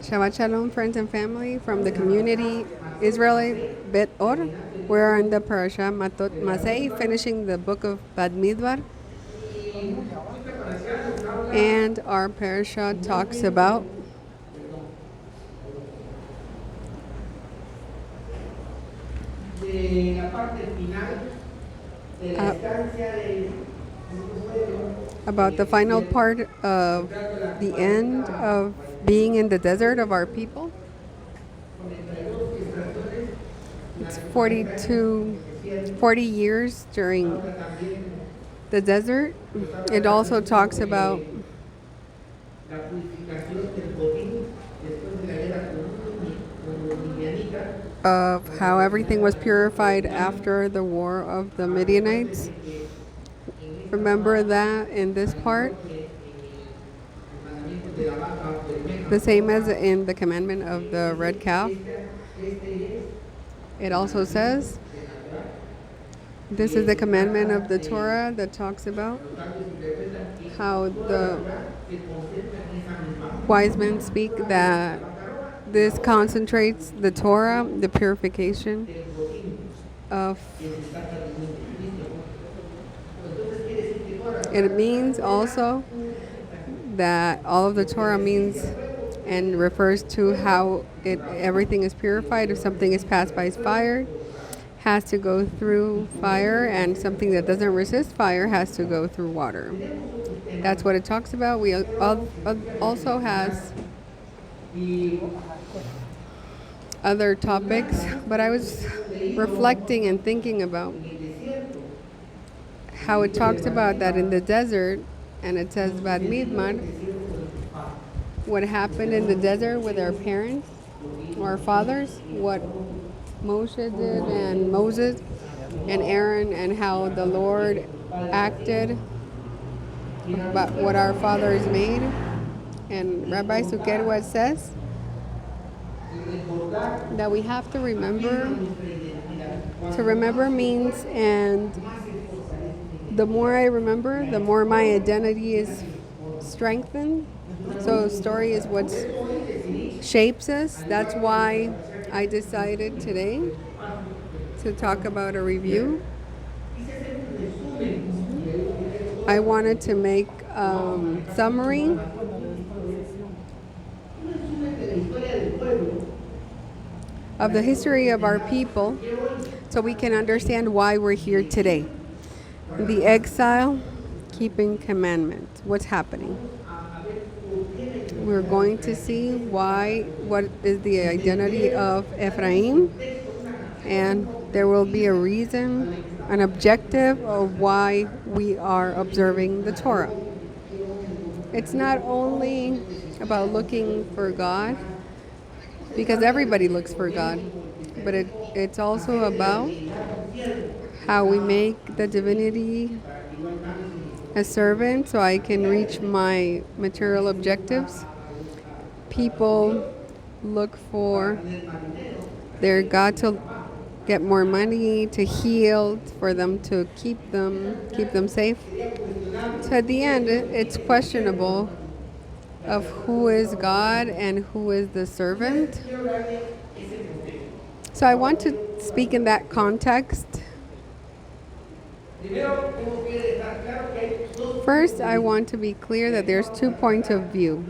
Shabbat Shalom, friends and family from the community Israeli Bet Or. We're in the Parasha Matot Masei, finishing the book of Bamidbar. And our Parasha talks about uh, about the final part of the end of being in the desert of our people. It's 40 years during the desert. It also talks about of how everything was purified after the war of the Midianites. Remember that in this part, the same as in the commandment of the red calf, it also says, this is the commandment of the Torah that talks about how the wise men speak that this concentrates the Torah, the purification of. It means also that all of the Torah means and refers to how everything is purified. If something is passed by fire, has to go through fire, and something that doesn't resist fire has to go through water. That's what it talks about. We also has other topics, but I was reflecting and thinking about how it talks about that in the desert, and it says about Midmar, what happened in the desert with our parents, our fathers, what Moshe did and Moses and Aaron, and how the Lord acted about what our fathers made. And Rabbi Sukerwa says that we have to remember. To remember means, and the more I remember, the more my identity is strengthened. So story is what shapes us. That's why I decided today to talk about a review. I wanted to make a summary of the history of our people so we can understand why we're here today. The exile, keeping commandments. What's happening? We're going to see what is the identity of Ephraim, and there will be a reason, an objective of why we are observing the Torah. It's not only about looking for God, because everybody looks for God, but it's also about how we make the divinity a servant so I can reach my material objectives. People look for their God to get more money, to heal, for them to keep them safe. So at the end, it's questionable of who is God and who is the servant. So I want to speak in that context. First, I want to be clear that there's 2 points of view.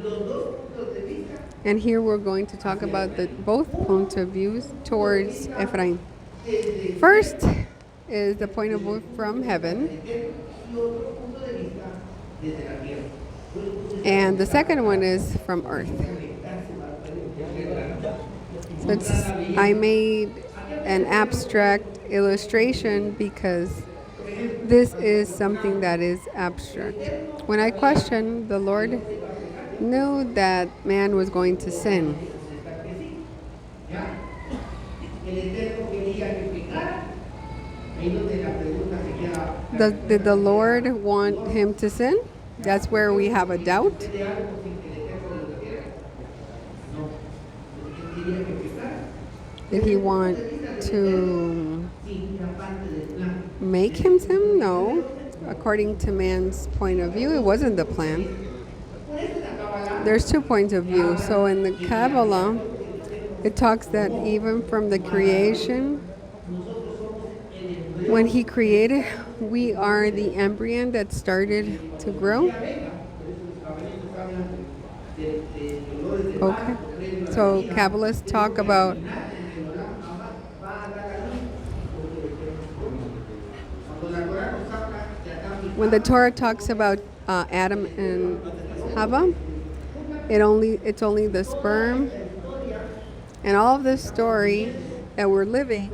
And here we're going to talk about both points of views towards Ephraim. First is the point of view from heaven. And the second one is from earth. So I made an abstract illustration because this is something that is abstract. When I questioned, the Lord knew that man was going to sin. Did the Lord want him to sin? That's where we have a doubt. Did he want to make him sin? No. According to man's point of view, it wasn't the plan. there's 2 points of view. So in the Kabbalah, it talks that even from the creation, when he created, we are the embryo that started to grow. Okay. So Kabbalists talk about when the Torah talks about Adam and Hava, it's only the sperm and all of this story that we're living.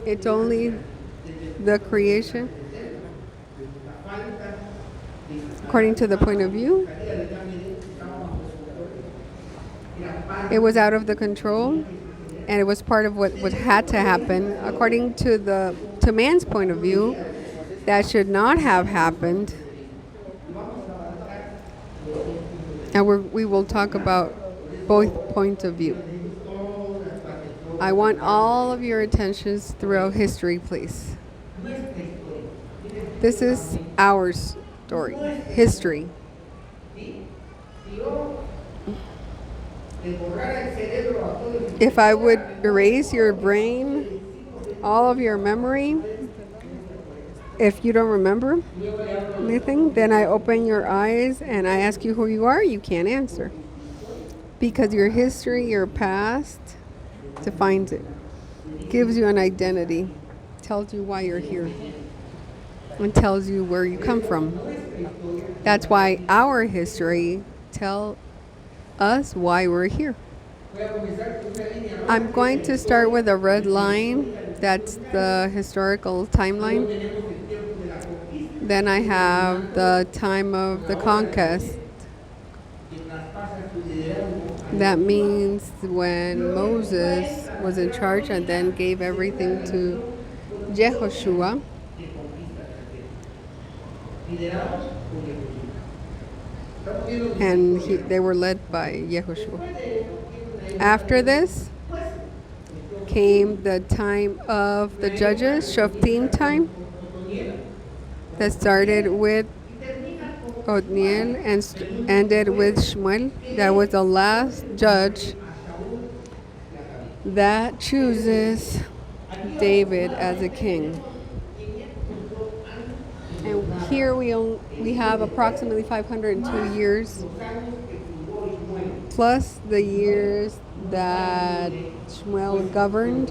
It's only the creation. According to the point of view, it was out of the control, and it was part of what had to happen. According to man's point of view, that should not have happened. And we will talk about both points of view. I want all of your attentions throughout history, please. This is our story, history. If I would erase your brain, all of your memory, if you don't remember anything, then I open your eyes and I ask you who you are, you can't answer. Because your history, your past, defines it, gives you an identity, tells you why you're here, and tells you where you come from. That's why our history tells us why we're here. I'm going to start with a red line. That's the historical timeline. Then I have the time of the conquest. That means when Moses was in charge and then gave everything to Jehoshua. And they were led by Yehoshua. After this came the time of the judges, Shoftim time, that started with Othniel and ended with Shmuel. That was the last judge that chooses David as a king. And here we have approximately 502 years, plus the years that Shmuel governed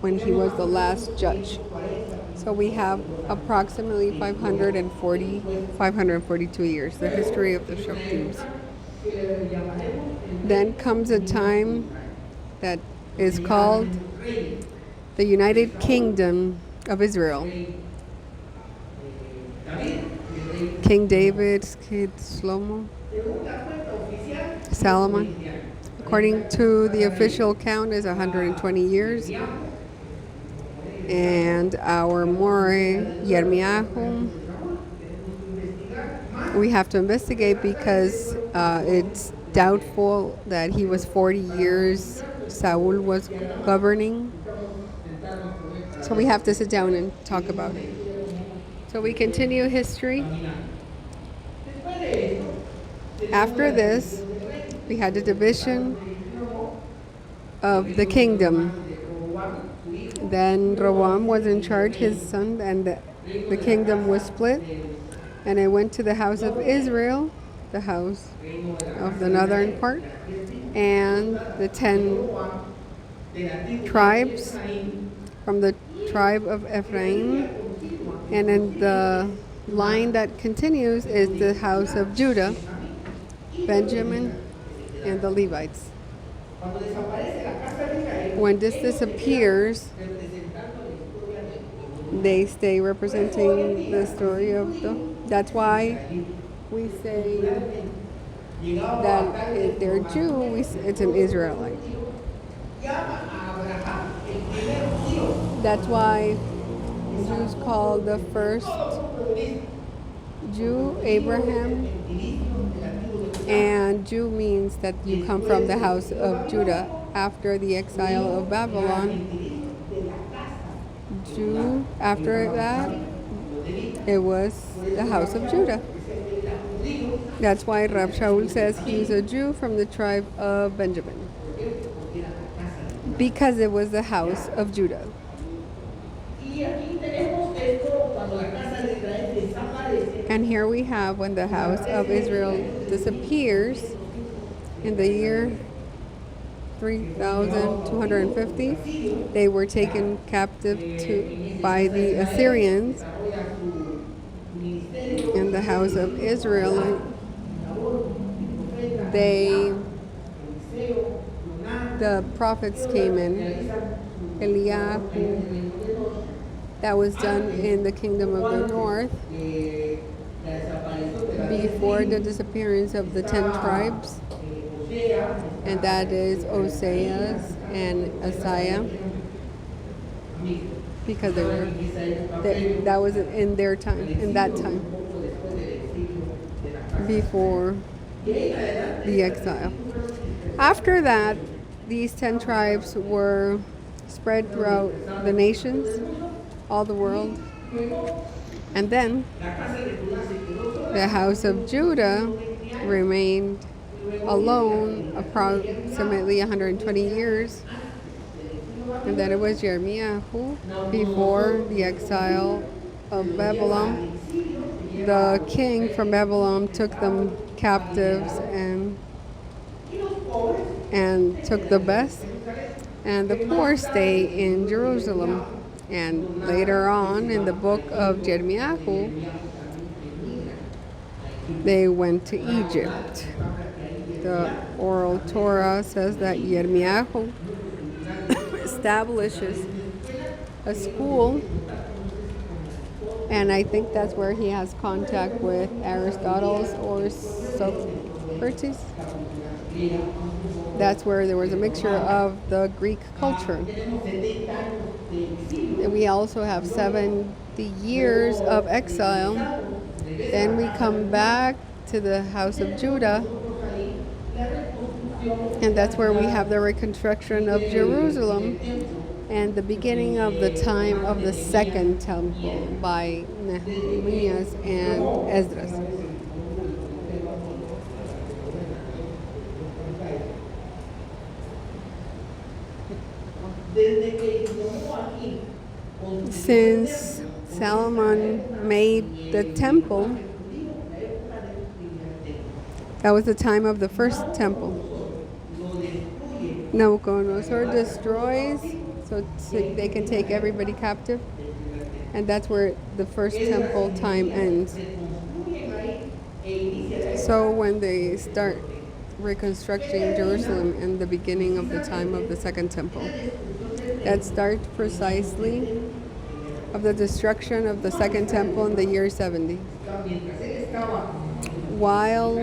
when he was the last judge. So we have approximately 542 years, the history of the Shoftims. Then comes a time that is called the United Kingdom of Israel. King David's kid Solomon. According to the official count, is 120 years. And our More Yirmiyahu, we have to investigate because it's doubtful that he was 40 years. Saul was governing. So we have to sit down and talk about it. So we continue history. After this, we had the division of the kingdom. Then Rehoboam was in charge, his son, and the kingdom was split. And it went to the house of Israel, the house of the northern part, and the 10 tribes from the tribe of Ephraim. And then the line that continues is the house of Judah, Benjamin, and the Levites. When this disappears, they stay representing the story of that's why we say that if they're Jew, it's an Israelite. That's why Jews call the first Jew Abraham, and Jew means that you come from the house of Judah. After the exile of Babylon, Jew, after that, it was the house of Judah. That's why Rab Shaul says he's a Jew from the tribe of Benjamin, because it was the house of Judah. And here we have when the house of Israel disappears in the year 3250, they were taken captive by the Assyrians, in the house of Israel. The prophets came in, Eliyahu, that was done in the kingdom of the north before the disappearance of the 10 tribes, and that is Oseas and Isaiah, because that was in their time, in that time, before the exile. After that, these 10 tribes were spread throughout the nations, all the world. And then the house of Judah remained alone approximately 120 years. And then it was Jeremiah who, before the exile of Babylon, the king from Babylon took them captives and took the best, and the poor stay in Jerusalem. And later on in the book of Jeremiah, they went to Egypt. The oral Torah says that Jeremiah establishes a school, and I think that's where he has contact with Aristotle or Socrates. That's where there was a mixture of the Greek culture. And we also have 70 years of exile. Then we come back to the house of Judah, and that's where we have the reconstruction of Jerusalem and the beginning of the time of the second temple by Nehemiah and Esdras. Since Solomon made the temple, that was the time of the first temple. Nabucodonosor destroys so they can take everybody captive, and that's where the first temple time ends. So when they start reconstructing Jerusalem in the beginning of the time of the second temple, that starts precisely of the destruction of the second temple in the year 70. While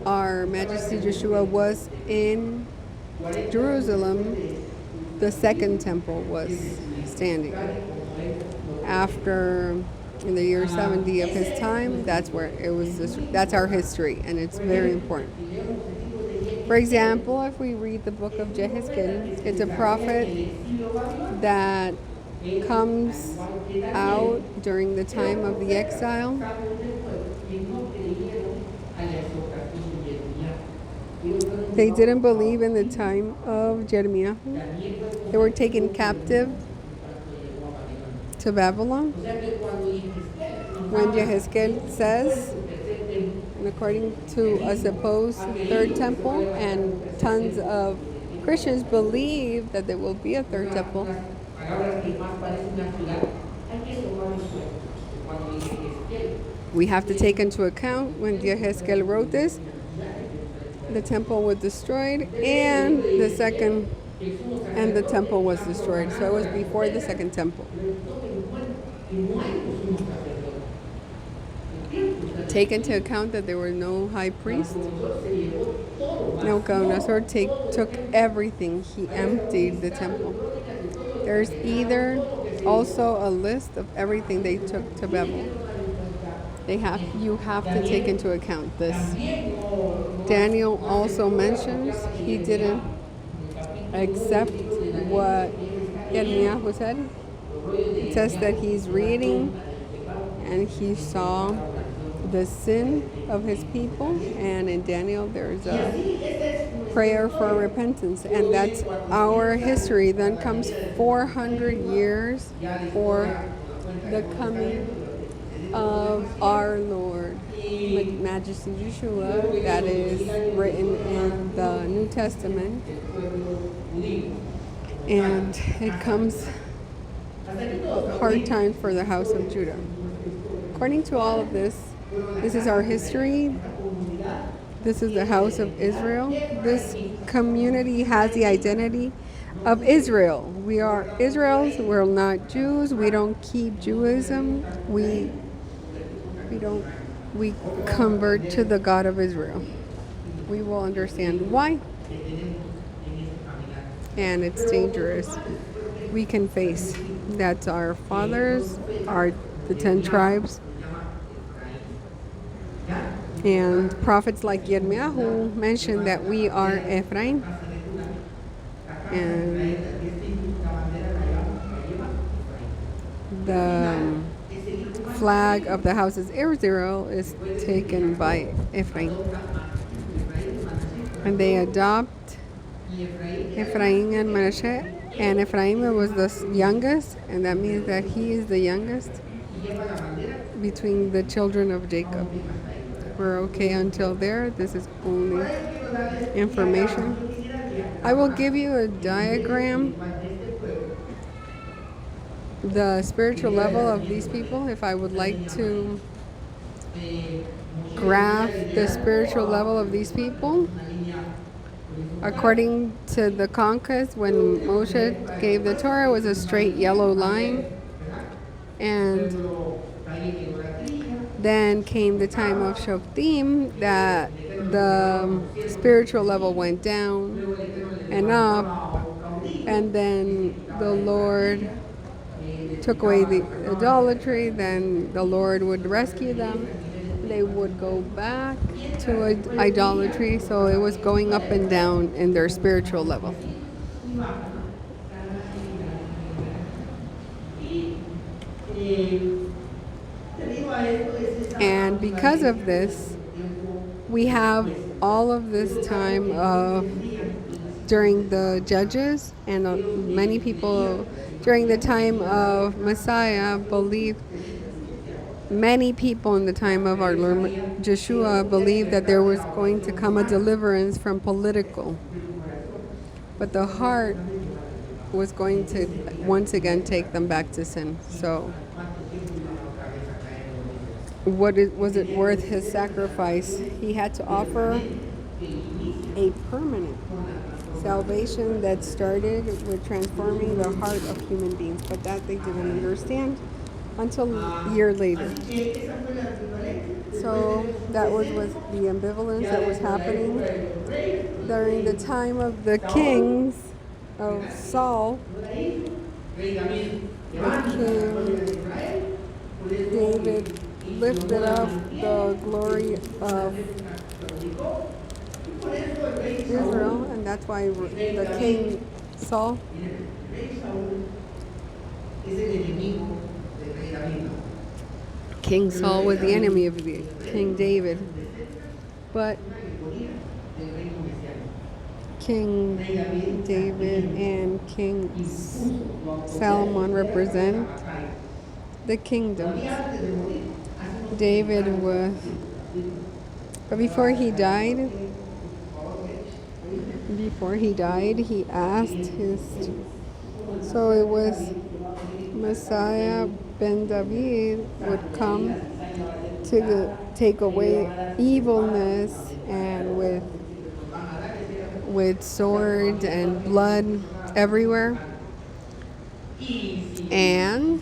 our Majesty Yeshua was in Jerusalem, the second temple was standing. After, in the year 70 of his time, that's where it was. That's our history, and it's very important. For example, if we read the book of Yehezkel, it's a prophet that comes out during the time of the exile. They didn't believe in the time of Jeremiah. They were taken captive to Babylon. When Yehezkel says, and according to a supposed third temple, and tons of Christians believe that there will be a third temple, we have to take into account when Yehezkel wrote this, the temple was destroyed, and the temple was destroyed. So it was before the second temple. Take into account that there were no high priest. Nabucodonosor took everything. He emptied the temple. There's either also a list of everything they took to Babel. You have to take into account this. Daniel also mentions he didn't accept what Jeremiah said. It says that he's reading and he saw the sin of his people, and in Daniel there's a prayer for repentance, and that's our history. Then comes 400 years for the coming of our Lord, Majesty Yeshua, that is written in the New Testament, and it comes hard times for the house of Judah. According to all of this, this is our history. This is the house of Israel. This community has the identity of Israel. We are Israel's. We're not Jews. We don't keep Judaism. We convert to the God of Israel. We will understand why. And it's dangerous. We can face. That's our fathers, the 10 tribes. And prophets like Yirmiyahu mentioned that we are Ephraim. And the flag of the house of Israel is taken by Ephraim. And they adopt Ephraim and Manasseh. And Ephraim was the youngest, and that means that he is the youngest between the children of Jacob. We're okay until there. This is only information. I will give you a diagram, the spiritual level of these people, if I would like to graph the spiritual level of these people. According to the conquest, when Moshe gave the Torah, it was a straight yellow line. And then came the time of Shoftim, that the spiritual level went down and up. And then the Lord took away the idolatry. Then the Lord would rescue them. They would go back to idolatry. So it was going up and down in their spiritual level. And because of this, we have all of this time of during the Judges, and many people during the time of Messiah believed. Many people in the time of our Lord Yeshua believed that there was going to come a deliverance from political. But the heart was going to once again take them back to sin. So was it worth his sacrifice? He had to offer a permanent salvation that started with transforming the heart of human beings, but that they didn't understand until a year later. So that was the ambivalence that was happening during the time of the kings of Saul. The king David lifted up the glory of Israel, and that's why the king Saul King Saul was the enemy of King David. But King David and King Solomon represent the kingdoms. David was, but before he died, he asked so it was Messiah ben David would come to take away evilness, and with swords and blood everywhere, and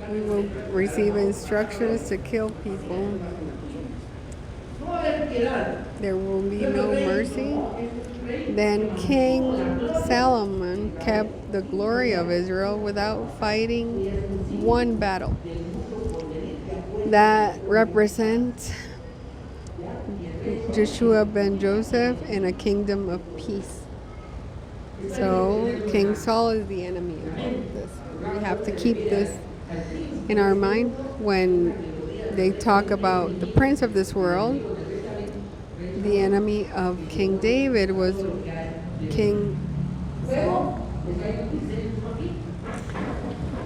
we will receive instructions to kill people. There will be no mercy. Then King Solomon kept the glory of Israel without fighting one battle. That represents Joshua ben Joseph in a kingdom of peace. So King Saul is the enemy of this. We have to keep this in our mind when they talk about the prince of this world. The enemy of King David was King Saul.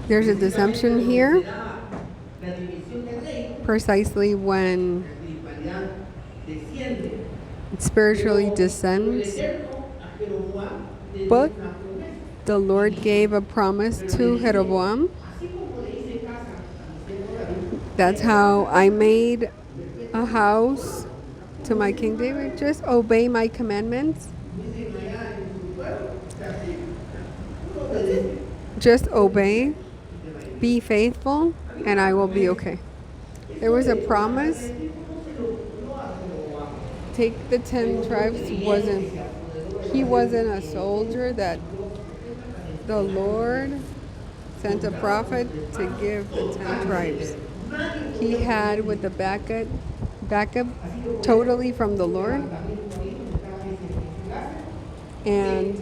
There's a deception here, precisely when it spiritually descends. But the Lord gave a promise to Jeroboam. That's how I made a house to my King David. Just obey my commandments. Just obey. Be faithful, and I will be okay. There was a promise. Take the 10 tribes. He wasn't a soldier that the Lord sent a prophet to give the 10 tribes. He had with the backup totally from the Lord. And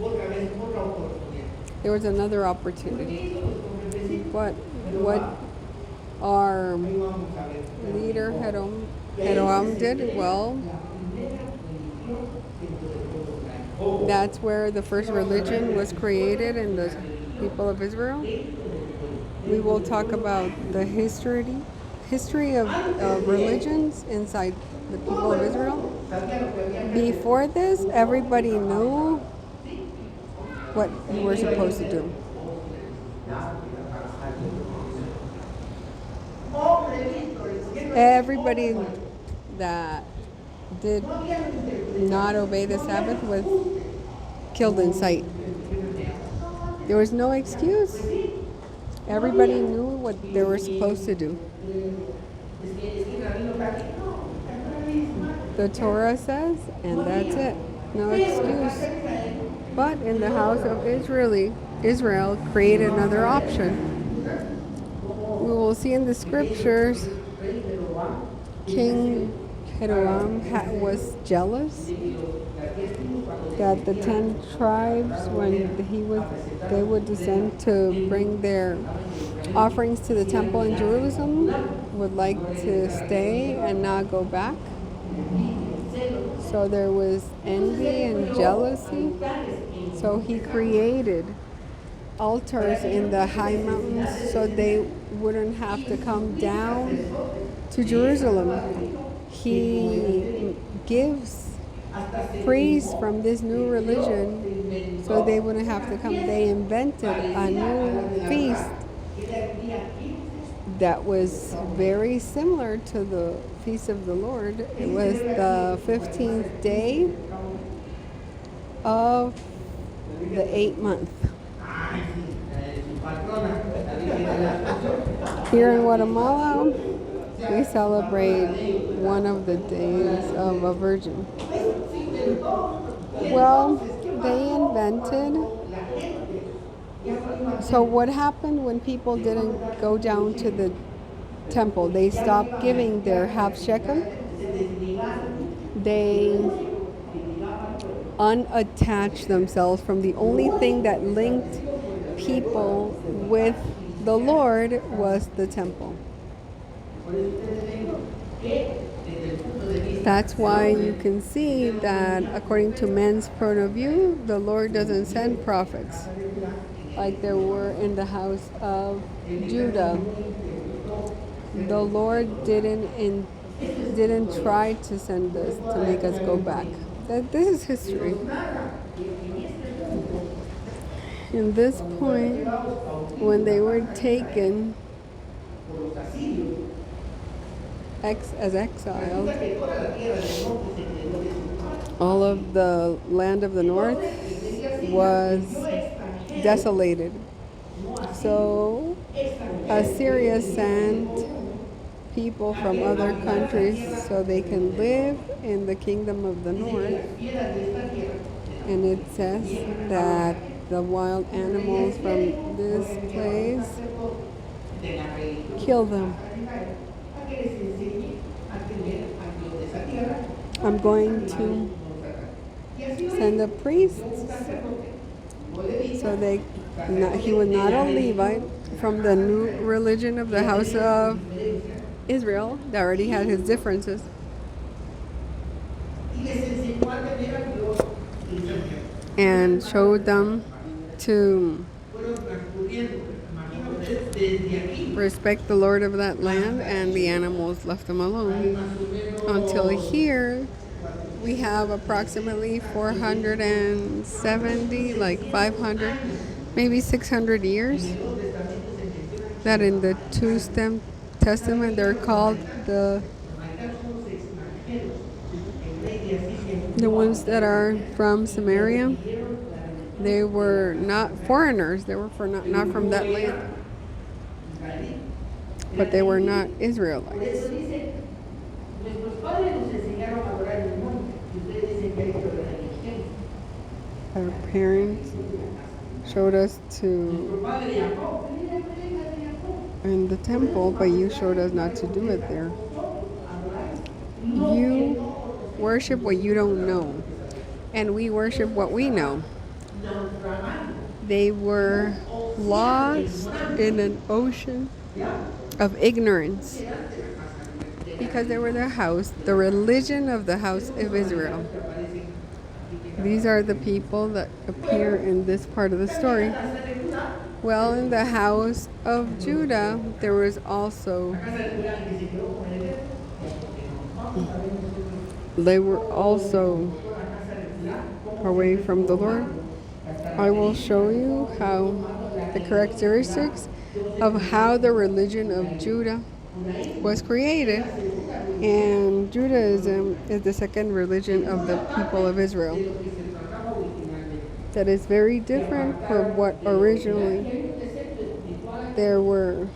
there was another opportunity. But what our leader Jeroboam did, well, that's where the first religion was created in the people of Israel. We will talk about the history of religions inside the people of Israel. Before this, everybody knew what you were supposed to do. Everybody that did not obey the Sabbath was killed in sight. There was no excuse. Everybody knew what they were supposed to do. The Torah says, and that's it. No excuse. But in the house of Israel created another option. We will see in the scriptures, King Jeroboam was jealous that the 10 tribes, when they would descend to bring their offerings to the temple in Jerusalem, would like to stay and not go back. So there was envy and jealousy. So he created altars in the high mountains so they wouldn't have to come down to Jerusalem. He gives priests from this new religion so they wouldn't have to come. They invented a new feast that was very similar to the feast of the Lord. It was the 15th day of the 8th month. Here in Guatemala, we celebrate one of the days of a virgin. Well, they invented. So what happened when people didn't go down to the temple? They stopped giving their half shekel. They unattached themselves from the only thing that linked people with the Lord was the temple. That's why you can see that according to men's point of view, the Lord doesn't send prophets like there were in the house of Judah. The Lord didn't try to send us to make us go back. This is history. In this point, when they were taken as exiled, all of the land of the north was desolated. So Assyria sent people from other countries so they can live in the kingdom of the north. And it says that the wild animals from this place kill them. I'm going to send the priests so he was not a Levite from the new religion of the house of Israel that already had his differences and showed them to respect the Lord of that land, and the animals left them alone. Until here, we have approximately 470, like 500, maybe 600 years, that in the Testament they're called the ones that are from Samaria. They were not foreigners. They were not from that land, but they were not Israelites. Our parents showed us to in the temple, but you showed us not to do it there. You worship what you don't know, and we worship what we know. They were lost in an ocean of ignorance because they were the religion of the house of Israel. These are the people that appear in this part of the story. Well, in the house of Judah, there was also, they were also away from the Lord. I will show you how the characteristics of how the religion of Judah was created. And Judaism is the second religion of the people of Israel. That is very different from what originally there were.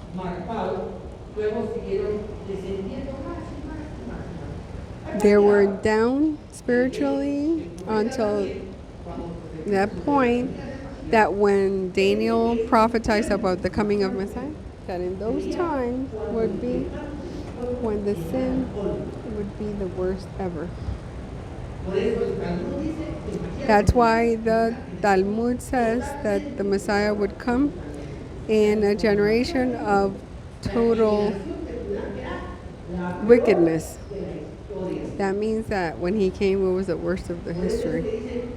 They were down spiritually until that point that when Daniel prophesied about the coming of Masei, that in those times would be when the sin would be the worst ever. That's why the Talmud says that the Messiah would come in a generation of total wickedness. That means that when he came, it was the worst of the history.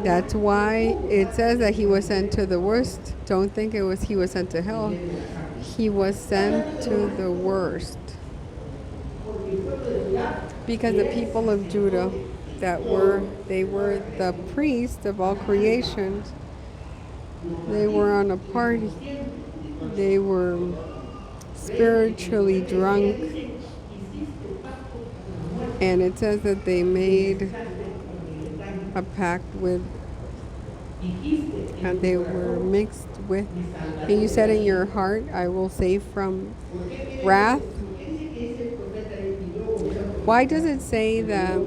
That's why it says that he was sent to the worst. Don't think it was he was sent to hell. He was sent to the worst. Because the people of Judah they were the priests of all creations. They were on a party. They were spiritually drunk. And it says that they made a pact with, and they were mixed with, and you said in your heart, I will save from wrath. Why does it say that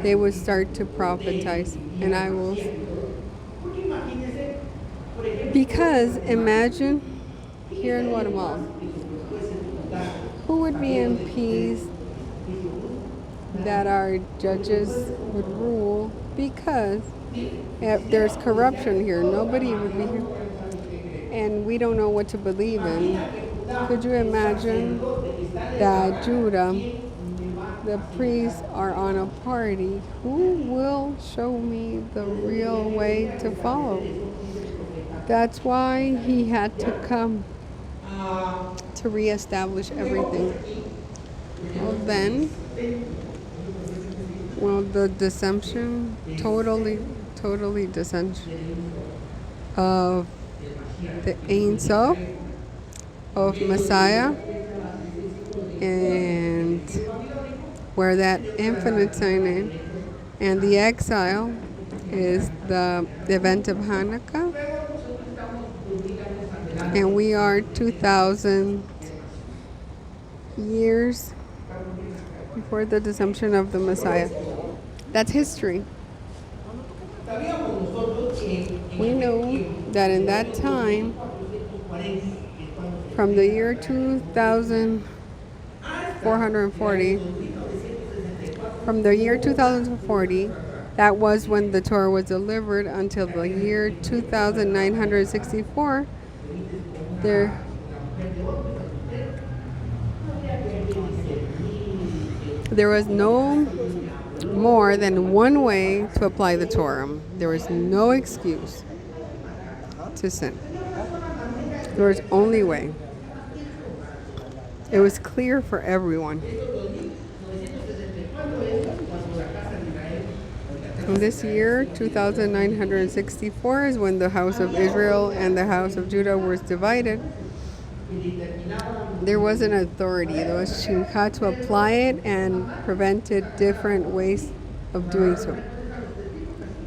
they would start to prophesize? And I will, because imagine here in Guatemala, who would be in peace that our judges would rule? Because if there's corruption here, nobody would be here. And we don't know what to believe in. Could you imagine that Judah, the priests, are on a party? Who will show me the real way to follow? That's why he had to come to reestablish everything. The deception, totally deception of the Ein Sof of Messiah, and where that infinite sign in, and the exile is the event of Hanukkah, and we are 2,000 years before the deception of the Messiah. That's history. We know that in that time, from the year 2440, from the year 2040, that was when the Torah was delivered, until the year 2964, There was no more than one way to apply the Torah. There was no excuse to sin. There was only way. It was clear for everyone. In this year, 2964, is when the house of Israel and the house of Judah was divided. There was an authority. There was shimcha to apply it and prevented different ways of doing so.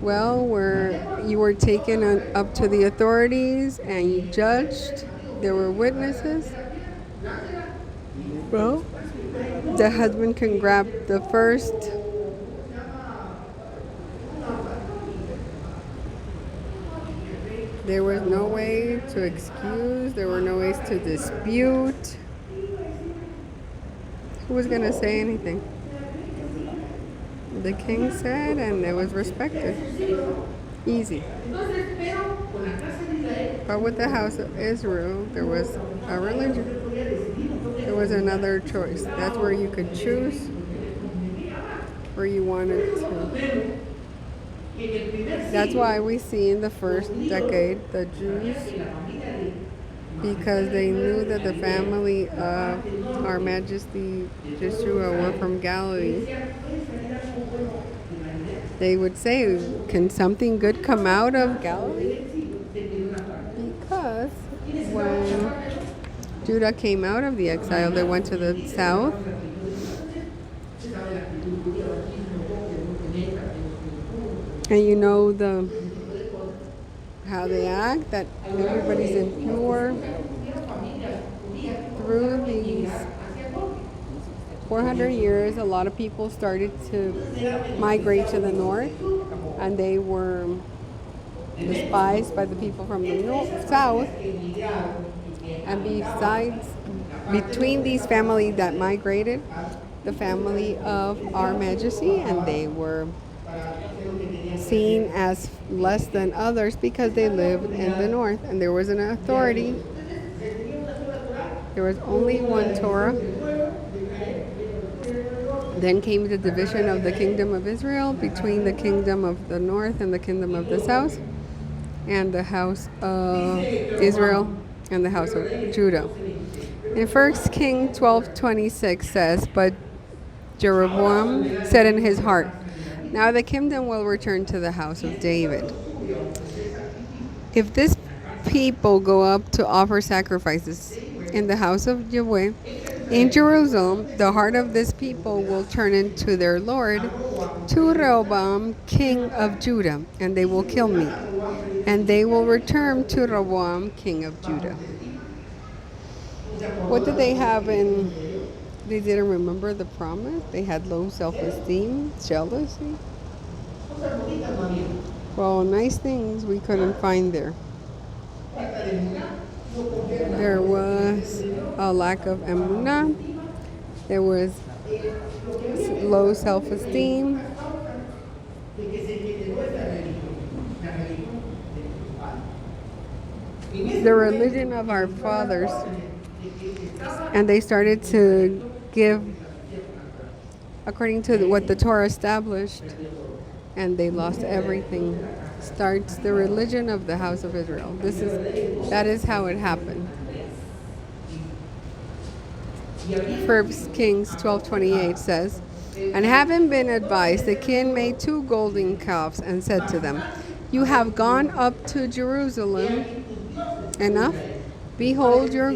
Well, where you were taken up to the authorities and you judged, there were witnesses. Well, the husband can grab the first. There was no way to excuse. There were no ways to dispute. Who was going to say anything? The king said, and it was respected. Easy. But with the house of Israel, there was a religion. There was another choice. That's where you could choose where you wanted to. That's why we see in the first decade the Jews, because they knew that the family of Our Majesty Yeshua were from Galilee. They would say, can something good come out of Galilee? Because when Judah came out of the exile, they went to the south. And you know how they act, that everybody's impure. Through these 400 years, a lot of people started to migrate to the north, and they were despised by the people from the south. And besides, between these families that migrated, the family of Our Majesty, and they were seen as less than others because they lived in the north, and there was an authority. There was only one Torah. Then came the division of the kingdom of Israel between the kingdom of the north and the kingdom of the south, and the house of Israel and the house of Judah. In 1 Kings 12:26 says, but Jeroboam said in his heart, now the kingdom will return to the house of David. If this people go up to offer sacrifices in the house of Yahweh in Jerusalem, the heart of this people will turn into their lord, to Rehoboam, king of Judah, and they will kill me. And they will return to Rehoboam, king of Judah. What did they have in... They didn't remember the promise. They had low self-esteem, jealousy. Well, nice things we couldn't find there. There was a lack of emunah. There was low self-esteem. The religion of our fathers. And they started to give according to what the Torah established, and they lost everything. Starts the religion of the house of Israel. That is how it happened. 1 Kings 12:28 says, and having been advised, the king made 2 golden calves and said to them, you have gone up to Jerusalem enough. Behold your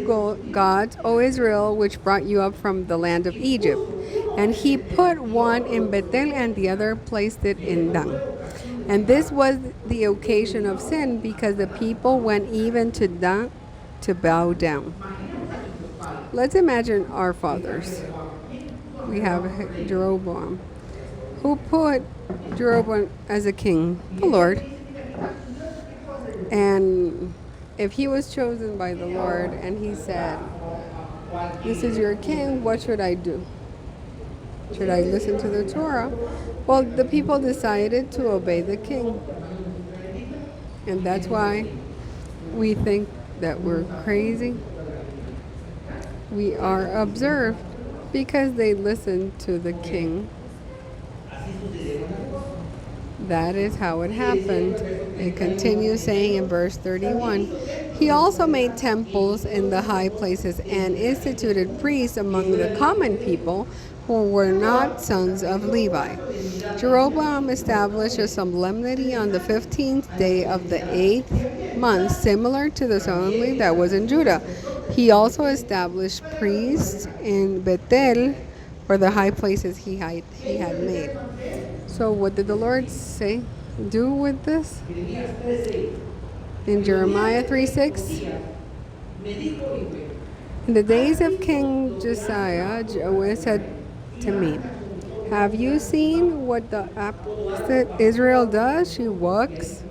gods, O Israel, which brought you up from the land of Egypt. And he put one in Bethel and the other placed it in Dan. And this was the occasion of sin, because the people went even to Dan to bow down. Let's imagine our fathers. We have Jeroboam. Who put Jeroboam as a king? The Lord. And if he was chosen by the Lord and he said, this is your king, what should I do? Should I listen to the Torah? Well, the people decided to obey the king. And that's why we think that we're crazy. We are observed Because they listened to the king. That is how it happened. It continues saying in verse 31, he also made temples in the high places and instituted priests among the common people who were not sons of Levi. Jeroboam established a solemnity on the 15th day of the 8th month, similar to the solemnity that was in Judah. He also established priests in Bethel for the high places he had made. So what did the Lord say do with this? In Jeremiah 3:6, in the days of King Josiah, Jehovah said to me, have you seen what the opposite Israel does? She walks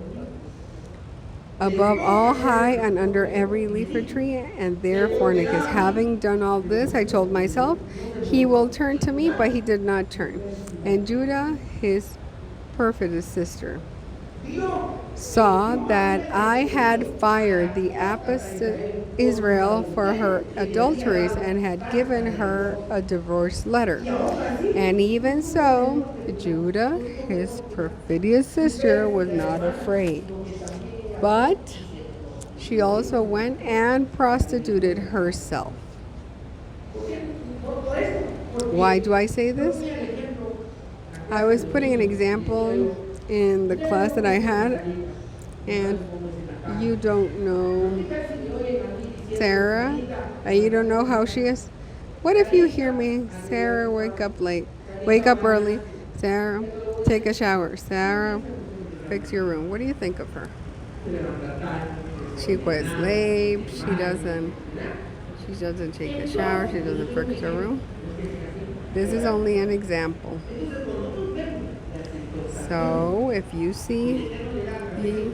above all high and under every leafy tree, and therefore fornicus. Having done all this, I told myself, he will turn to me, but he did not turn. And Judah, his perfidious sister, saw that I had fired the apostate Israel for her adulteries and had given her a divorce letter. And even so, Judah, his perfidious sister, was not afraid. But she also went and prostituted herself. Why do I say this? I was putting an example in the class that I had, and you don't know Sarah, and you don't know how she is. What if you hear me, Sarah, wake up early, Sarah, take a shower, Sarah, fix your room. What do you think of her? She quits late, she doesn't take a shower, she doesn't fix her room. This is only an example. So if you see the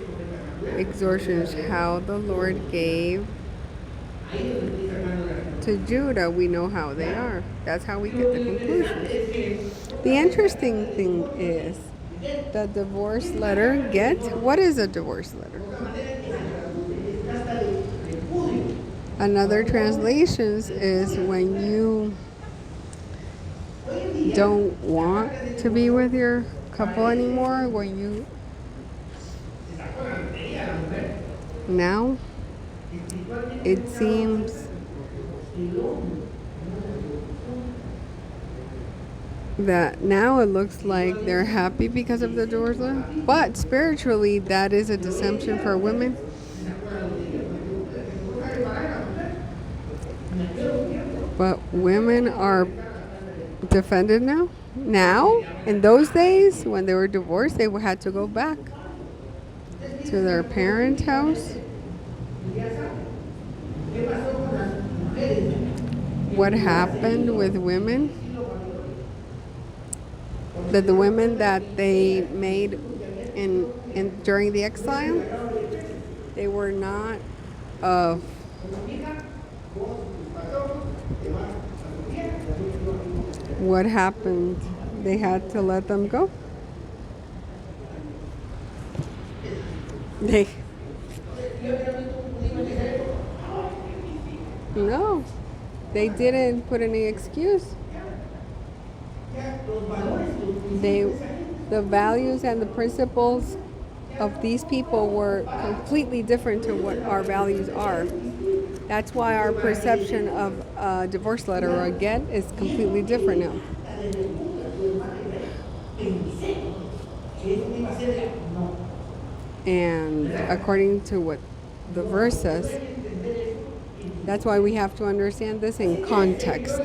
exhortations how the Lord gave to Judah, we know how they are. That's how we get the conclusions. The interesting thing is the divorce letter what is a divorce letter? Another translations is when you don't want to be with your couple anymore, when you now it seems that now it looks like they're happy because of the divorce letter, but spiritually that is a deception for women. But women are defended now. Now, in those days, when they were divorced, they had to go back to their parents' house. What happened with women? That the women that they made in during the exile, they were not of what happened? They had to let them go. No, they didn't put any excuse. The values and the principles of these people were completely different to what our values are. That's why our perception of a divorce letter or a get is completely different now. And according to what the verse says, that's why we have to understand this in context.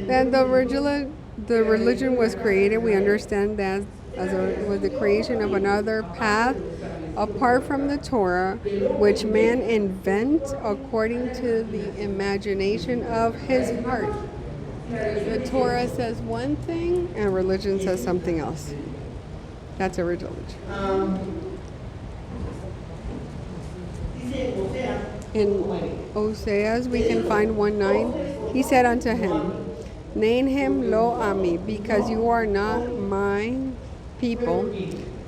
Then the religion was created, we understand that it was the creation of another path apart from the Torah, which man invents according to the imagination of his heart. The Torah says one thing and religion says something else. That's a religion. In Oseas, we can find 1:9. He said unto him, name him Lo Ami, because you are not my people,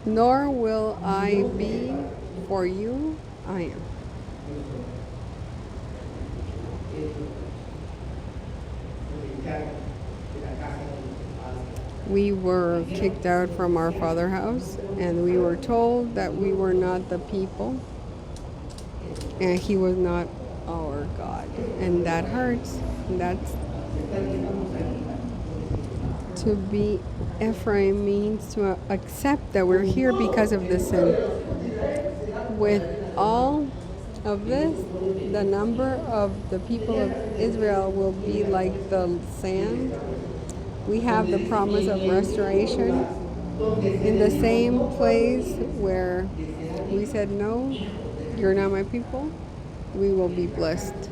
nor will I be for you, I am. We were kicked out from our father's house, and we were told that we were not the people, and He was not our God. And that hurts. And that's to be Ephraim means to accept that we're here because of the sin. With all of this, the number of the people of Israel will be like the sand. We have the promise of restoration in the same place where we said, no, you're not my people. We will be blessed.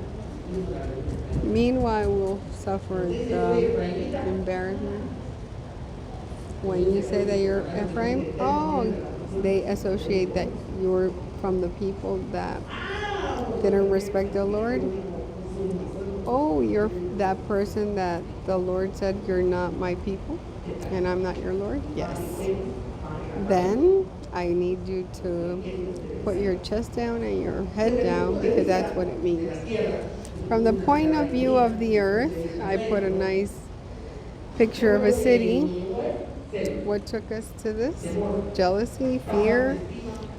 Meanwhile, we'll suffer the embarrassment. When you say that you're Ephraim, oh, they associate that you're from the people that didn't respect the Lord. Oh, you're that person that the Lord said you're not my people and I'm not your Lord? Yes. Then I need you to put your chest down and your head down, because that's what it means. From the point of view of the earth, I put a nice picture of a city. What took us to this? Jealousy, fear,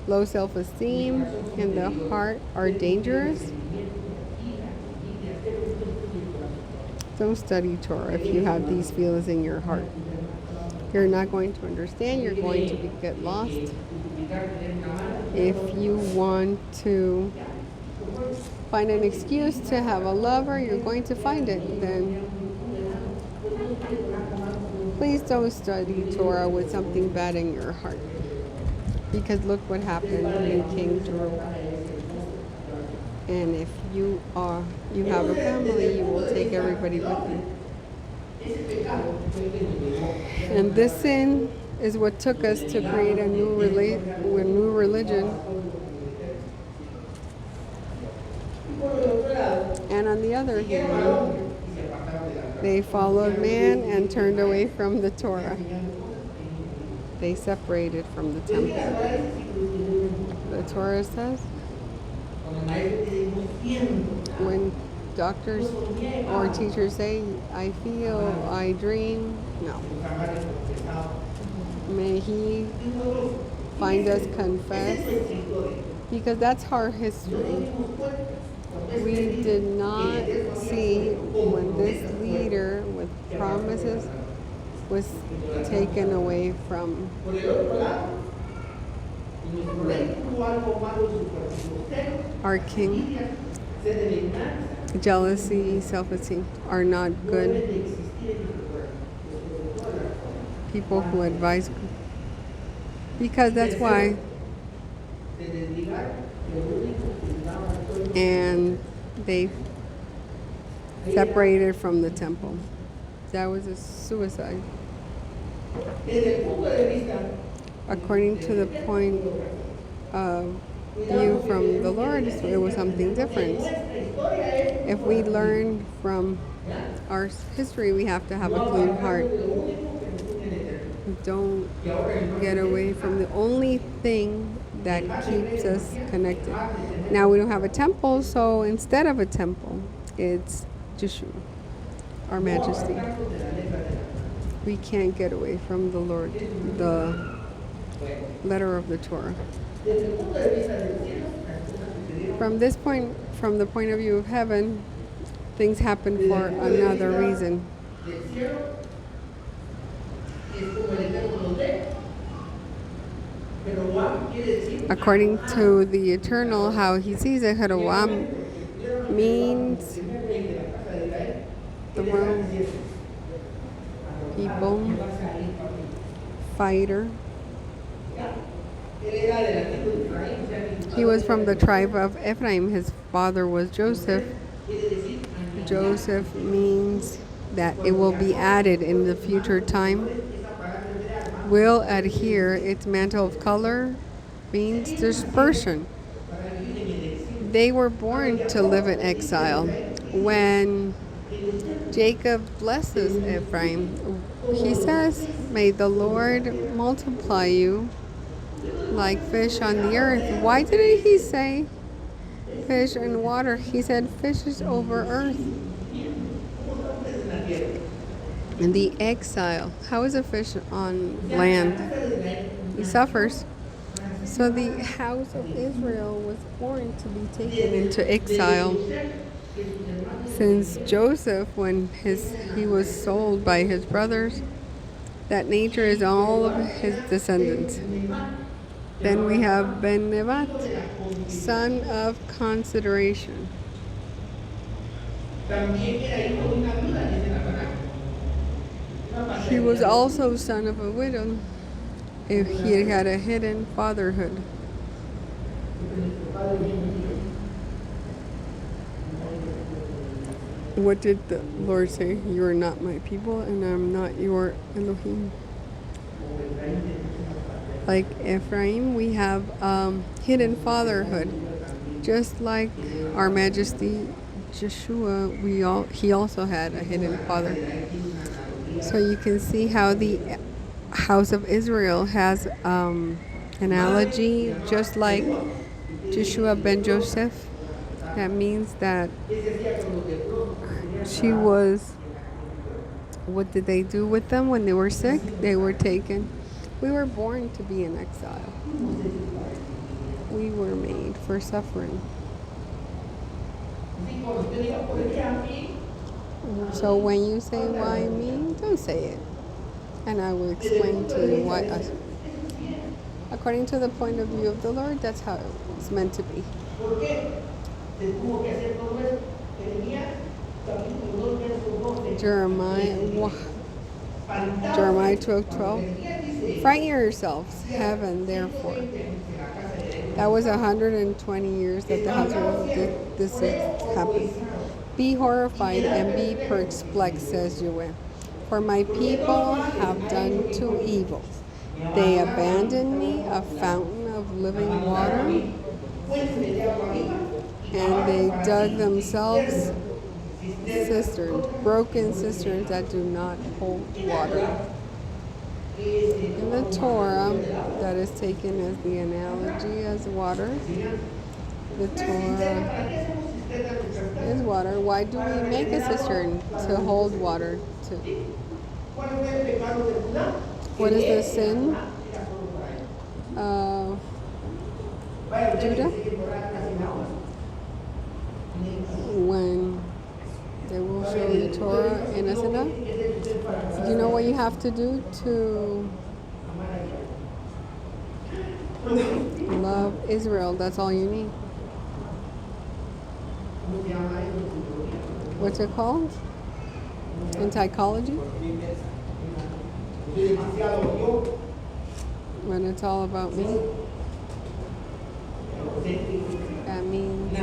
low self-esteem, and the heart are dangerous. Don't study Torah if you have these feelings in your heart. You're not going to understand. You're going to get lost. If you want to find an excuse to have a lover, you're going to find it. Then please don't study Torah with something bad in your heart. Because look what happened in King Jerusalem. And if you have a family, you will take everybody with you. And this sin is what took us to create a new religion. And on the other hand, they followed man and turned away from the Torah. They separated from the temple. The Torah says, when doctors or teachers say, I feel, I dream, no. May He find us confess, because that's our history. We did not see when this leader with promises was taken away from our king. Jealousy, self-esteem are not good. People who advise, because that's why. And they separated from the temple. That was a suicide. According to the point of view from the Lord, it was something different. If we learn from our history, we have to have a clean heart. Don't get away from the only thing that keeps us connected. Now we don't have a temple, so instead of a temple, it's Yeshua, our Majesty. We can't get away from the Lord, the letter of the Torah. From this point, from the point of view of heaven, things happen for another reason. According to the eternal, how he sees it, Jeroboam means the wrong people, fighter. He was from the tribe of Ephraim. His father was Joseph. Joseph means that it will be added in the future time. Will adhere. Its mantle of color means dispersion. They were born to live in exile. When Jacob blesses Ephraim, he says, may the Lord multiply you like fish on the earth. Why didn't he say fish and water? He said fishes over earth. And the exile. How is a fish on land? He suffers. So the house of Israel was born to be taken into exile. Since Joseph, when he was sold by his brothers, that nature is all of his descendants. Then we have Ben Nevat, son of consideration. He was also son of a widow if he had a hidden fatherhood. What did the Lord say? You are not my people, and I'm not your Elohim. Like Ephraim, we have hidden fatherhood. Just like our Majesty Joshua, he also had a hidden father. So you can see how the house of Israel has analogy, just like Joshua ben Joseph. That means that she was. What did they do with them when they were sick? They were taken. We were born to be in exile. We were made for suffering. So when you say why me, don't say it. And I will explain to you why us. According to the point of view of the Lord, that's how it's meant to be. Jeremiah 12:12. Frighten yourselves, heaven, therefore. That was 120 years that the house of this happened. Be horrified and be perplexed, says Yahweh. For my people have done two evils. They abandoned me, a fountain of living water, and they dug themselves cisterns, broken cisterns that do not hold water. In the Torah, that is taken as the analogy as water. The Torah is water. Why do we make a cistern? To hold water. What is the sin? Judah? When they will show the Torah in a Sinai. You know what you have to do to love Israel? That's all you need. What's it called? In psychology? When it's all about me. That means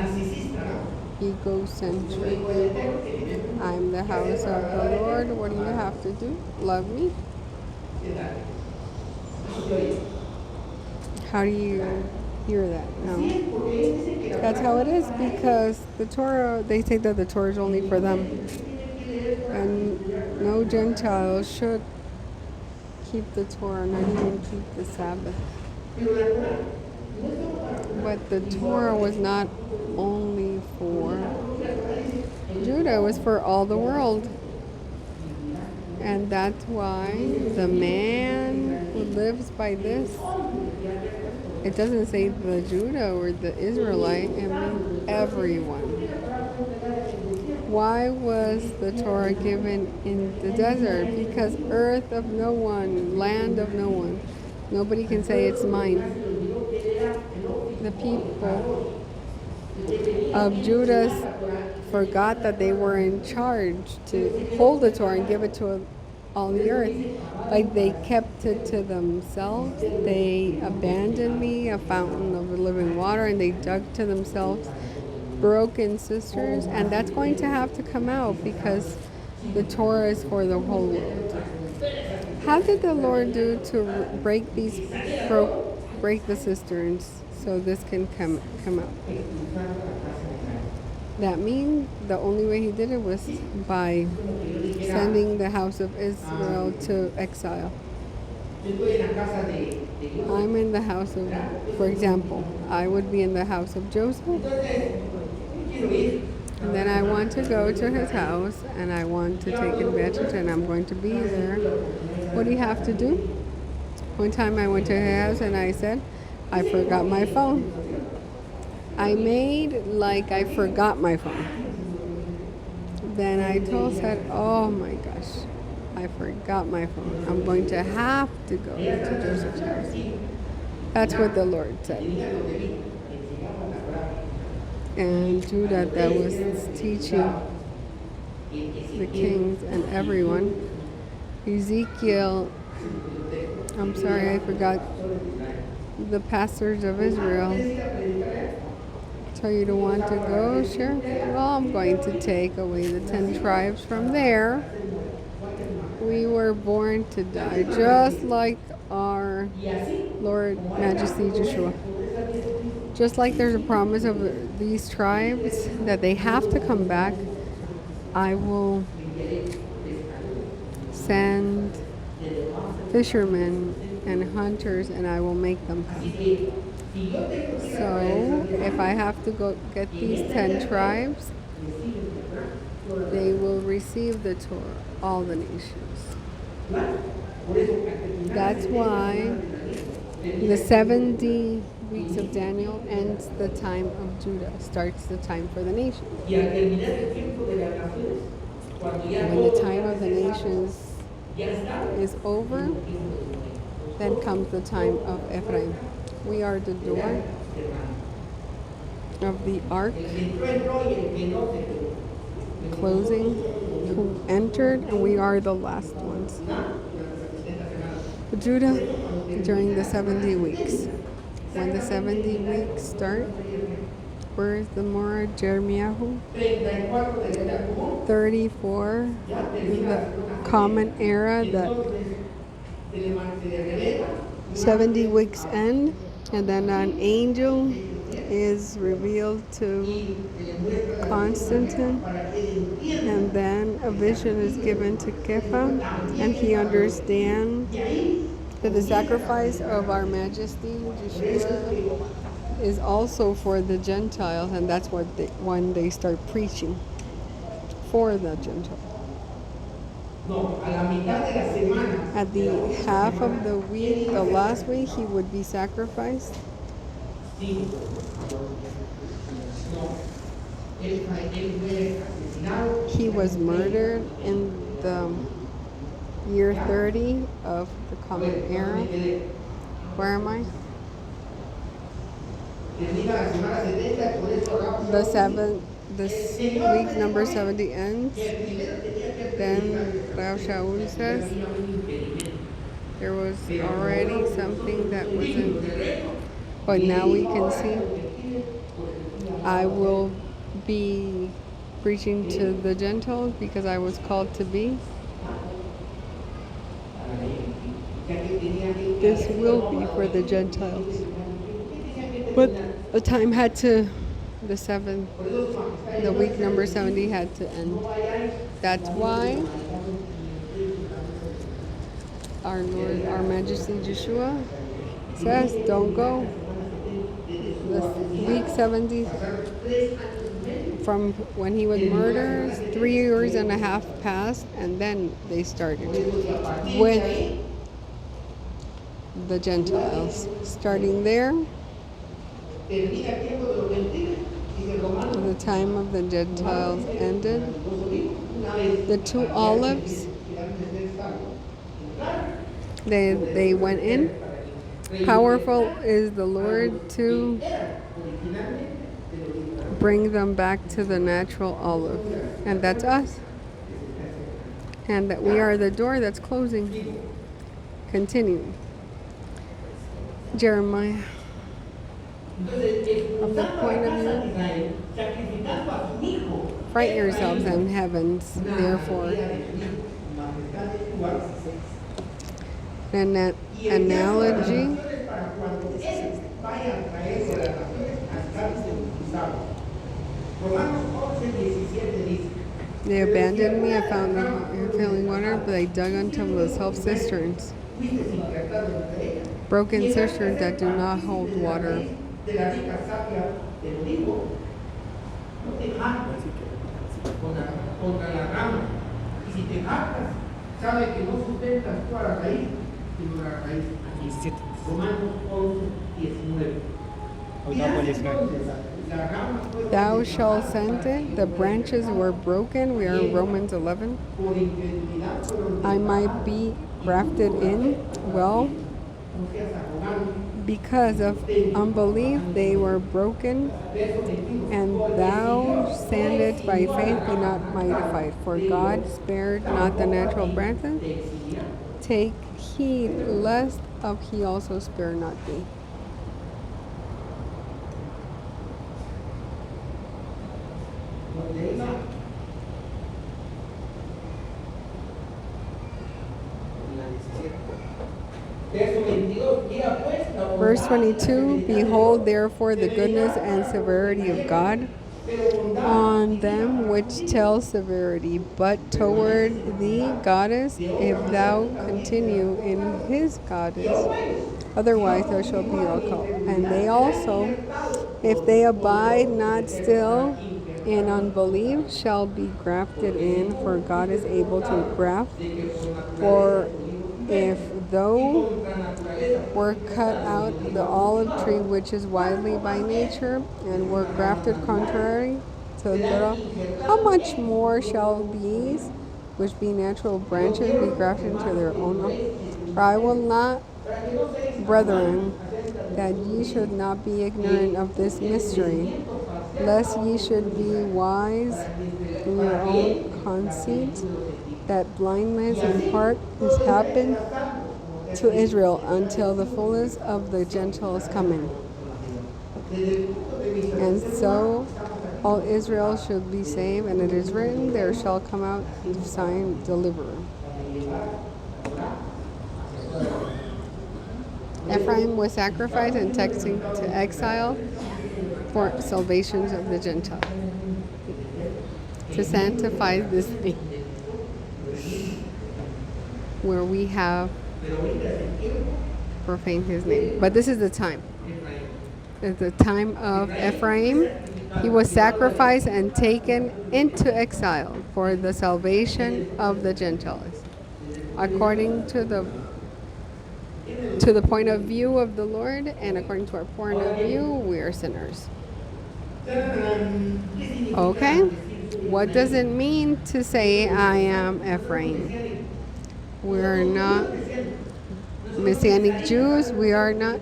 egocentric. I'm the house of the Lord. What do you have to do? Love me? How do you hear that? No. That's how it is, because the Torah, they say that the Torah is only for them. And no Gentile should keep the Torah, not even keep the Sabbath. But the Torah was not only for Judah, it was for all the world. And that's why the man who lives by this, it doesn't say the Judah or the Israelite, it means everyone. Why was the Torah given in the desert? Because earth of no one, land of no one. Nobody can say it's mine. The people of Judah forgot that they were in charge to hold the Torah and give it to all the earth. Like they kept it to themselves. They abandoned me, a fountain of living water, and they dug to themselves broken cisterns, and that's going to have to come out because the Torah is for the whole world. How did the Lord do to break the cisterns so this can come out? That means the only way he did it was by sending the house of Israel to exile. I'm in the house of, for example, I would be in the house of Joseph. And then I want to go to his house and I want to take advantage and I'm going to be there. What do you have to do? One time I went to his house and I said, I forgot my phone. I made like I forgot my phone. Then I said, oh my gosh, I forgot my phone. I'm going to have to go to Joseph's house. That's what the Lord said. And Judah, that was teaching the kings and everyone. Ezekiel, I'm sorry, I forgot the pastors of Israel. So you don't want to go? Sure. Well, I'm going to take away the 10 tribes from there. We were born to die, just like our Lord Majesty Yeshua. Just like there's a promise of these tribes that they have to come back, I will send fishermen and hunters and I will make them come. So if I have to go get these 10 tribes, they will receive the Torah, all the nations. That's why the 70 weeks of Daniel ends the time of Judah, starts the time for the nations. When the time of the nations is over, then comes the time of Ephraim. We are the door of the ark, closing, who entered, and we are the last ones. Judah during the 70 weeks. When the 70 weeks start, where is the Morah? Jeremiah? 34, the common era, the 70 weeks end, and then an angel is revealed to Constantine, and then a vision is given to Kepha, and he understands that the sacrifice of our Majesty Yeshua is also for the Gentiles, and that's what when they start preaching for the Gentiles. At the half of the week, the last week, he would be sacrificed. He was murdered in the year 30 of the common era. Where am I? This week number 70 ends. Then Rav Shaul says there was already something that wasn't, but now we can see. I will be preaching to the Gentiles because I was called to be. This will be for the Gentiles. But the time had to, the week number 70 had to end. That's why our Lord, our Majesty Yeshua says, don't go. The week 70, from when he was murdered, 3 years and a half passed, and then they started with the Gentiles. Starting there, the time of the Gentiles ended. The 2 olives, they went in. Powerful is the Lord to bring them back to the natural olive. And that's us. And that we are the door that's closing. Continuing. Jeremiah. From the point of view, frighten yourselves in heavens, therefore. And that analogy, they abandoned me. I found them filling water, but they dug until the self-cisterns, broken cisterns that do not hold water. contra la rama. Y si te jactas, sabe que no sustentas tú a la raíz, sino la raíz a ti. Romanos 11:19. Thou shalt send it. The branches were broken. We are in Romans 11. I might be grafted in. Well, because of unbelief they were broken, and thou sandest by faith be not mightified. For God spared not the natural branches. Take heed lest of he also spare not thee. Verse 22, behold therefore the goodness and severity of God on them which tell severity, but toward thee, goddess, if thou continue in his goddess, otherwise thou shalt be all called. And they also, if they abide not still in unbelief, shall be grafted in, for God is able to graft. For if thou were cut out the olive tree which is widely by nature, and were grafted contrary to the good, how much more shall these, which be natural branches, be grafted into their own? For I will not, brethren, that ye should not be ignorant of this mystery, lest ye should be wise in your own conceit, that blindness in part is happened to Israel until the fullness of the Gentiles come in. And so all Israel should be saved, and it is written, there shall come out Zion deliverer. Ephraim was sacrificed and taken to exile for salvations of the Gentiles, to sanctify this thing, where we have profaned his name. But this is the time. It's the time of Ephraim. He was sacrificed and taken into exile for the salvation of the Gentiles. According to the point of view of the Lord, and according to our point of view, we are sinners. Okay? What does it mean to say, I am Ephraim? We are not Messianic Jews. We are not,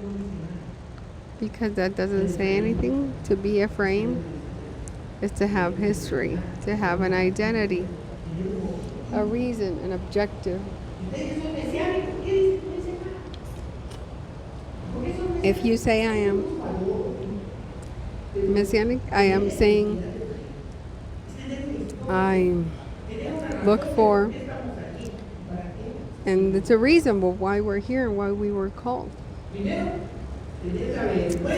because that doesn't say anything. To be Ephraim is to have history, to have an identity, a reason, an objective. If you say I am Messianic, I am saying I look for, and it's a reason why we're here and why we were called.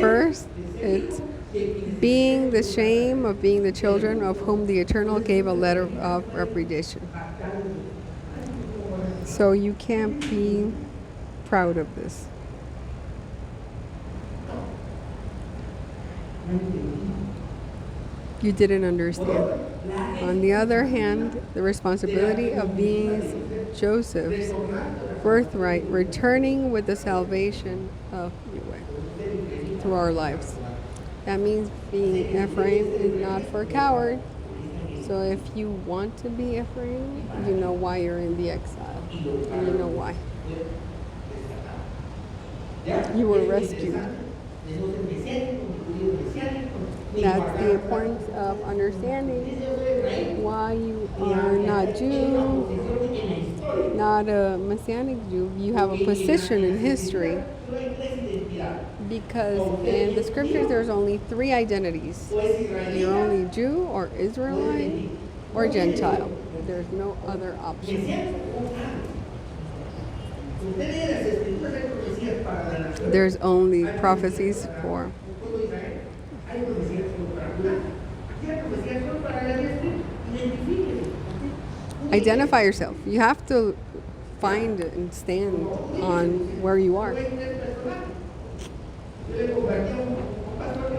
First, it's being the shame of being the children of whom the Eternal gave a letter of repudiation. So you can't be proud of this. You didn't understand. On the other hand, the responsibility of being Joseph's birthright, returning with the salvation of Yahweh through our lives. That means being Ephraim is not for a coward. So if you want to be Ephraim, you know why you're in the exile. And you know why. You were rescued. That's the importance of understanding why you are not Jew, not a Messianic Jew. You have a position in history. Because in the scriptures there's only three identities. You're only Jew or Israelite or Gentile. There's no other option. There's only prophecies for. Identify yourself. You have to find and stand on where you are.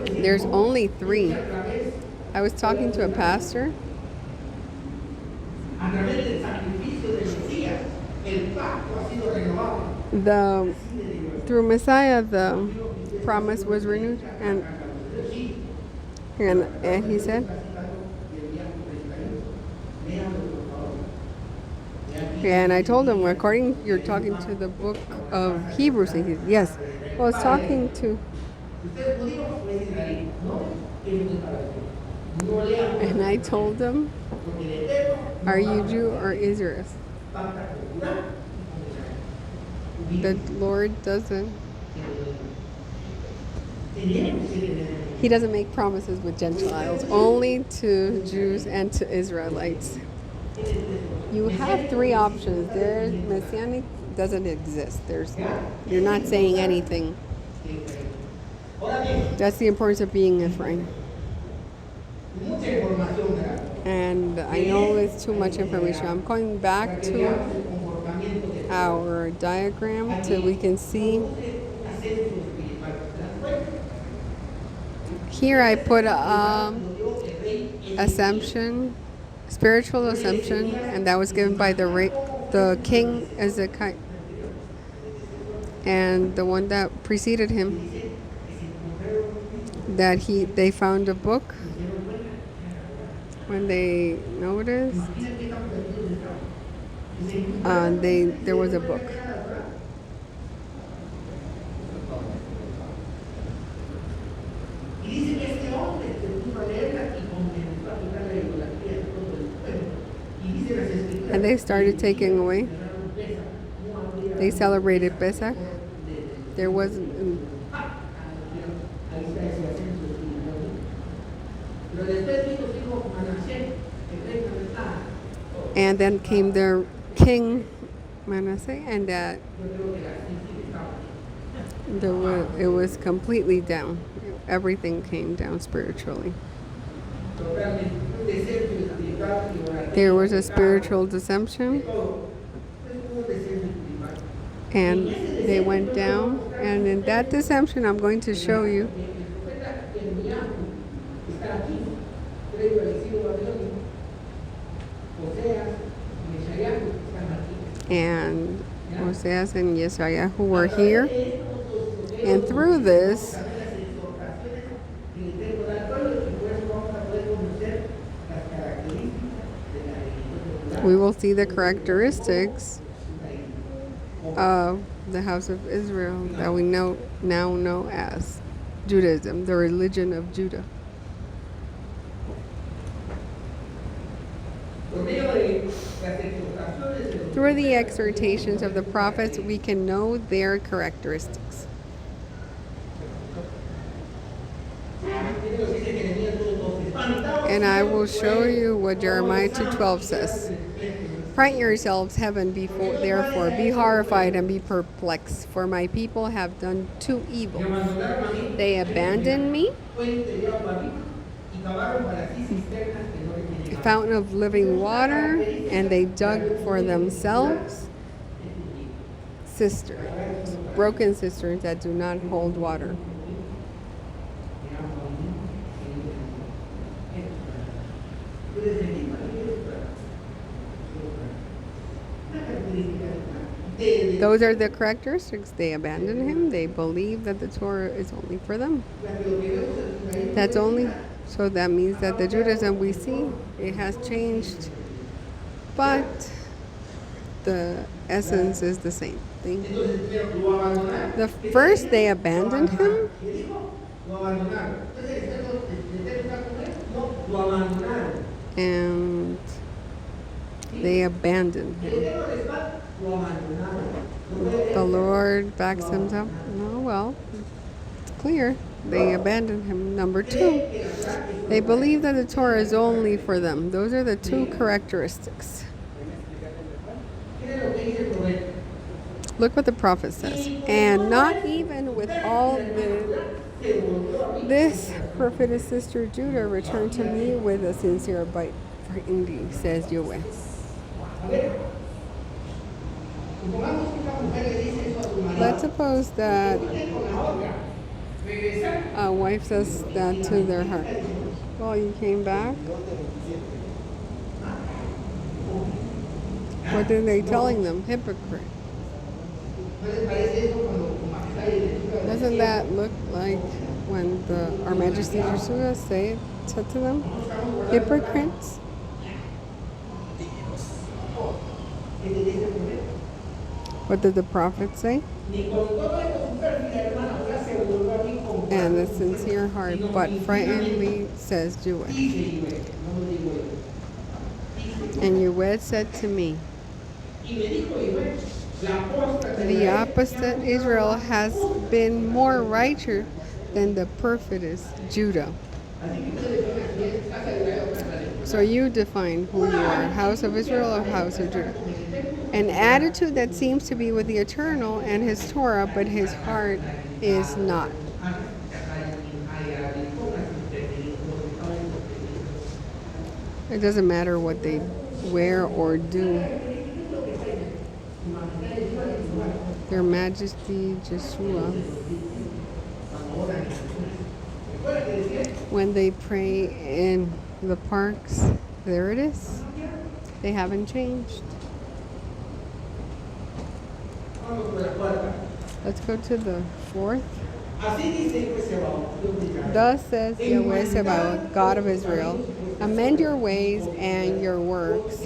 There's only three. I was talking to a pastor, a través del sacrificio del Mesías, el pacto ha sido renovado. The through Messiah, the promise was renewed, and he said, and I told him, according you're talking to the book of Hebrews, and he said, yes. I was talking to, and I told him, are you Jew or Israel? The Lord doesn't. He doesn't make promises with Gentiles, only to Jews and to Israelites. You have three options. There's Messianic doesn't exist. You're not saying anything. That's the importance of being Ephraim. And I know it's too much information. I'm going back to our diagram till we can see. Here I put assumption, spiritual assumption, and that was given by the king Ezekiel, and the one that preceded him. That they found a book when they noticed. There was a book. And they started taking away. They celebrated Pesach. There wasn't. And then came their king Masei, and that it was completely down. Everything came down spiritually. There was a spiritual deception, and they went down. And in that deception, I'm going to show you. And Oseas and Yesaiah who were here. And through this, we will see the characteristics of the house of Israel that we now know as Judaism, the religion of Judah. Through the exhortations of the prophets, we can know their characteristics. And I will show you what Jeremiah 2:12 says. Frighten yourselves, heaven, therefore, be horrified and be perplexed, for my people have done two evils. They abandoned me, a fountain of living water, and they dug for themselves cisterns, broken cisterns that do not hold water. Those are the characteristics. They abandoned him. They believe that the Torah is only for them. That's only. So that means that the Judaism we see, it has changed. But the essence is the same thing. The first, they abandoned him. And they abandoned him. The Lord backs him up. No, well, it's clear. They abandoned him. Number two, they believe that the Torah is only for them. Those are the two characteristics. Look what the prophet says. And not even with all this prophetess sister Judah returned to me with a sincere bite. For indeed, says Yahweh. Let's suppose that a wife says that to their heart. Well, you came back. What are they telling them? Hypocrite. ¿No les parece eso cuando con Masei y lectura del Doesn't cielo? that look like when Our Majesty Yeshua said to them? Hypocrites? Este problema. What did the prophet say? Ni con todo esto su perfil, hermana, ahora se volvió a mí con And the sincere heart, but frighteningly says Jewish. dice yo, no lo digo yo. Dice, And Yahweh said to me, y me dijo yo, la apóstata de the la apostate Israel has been more righteous than the perfidious Judah. Así que ustedes son aquí, casa de Israel, casa de Israel. So you define who you are, house of Israel or house of Judah. An attitude that seems to be with the eternal and his Torah, but his heart is not. It doesn't matter what they wear or do. Their Majesty Yeshua, when they pray in the parks, there it is. They haven't changed. Let's go to the 4th. Thus says Yahweh Sabaoth, God of Israel, amend your ways and your works,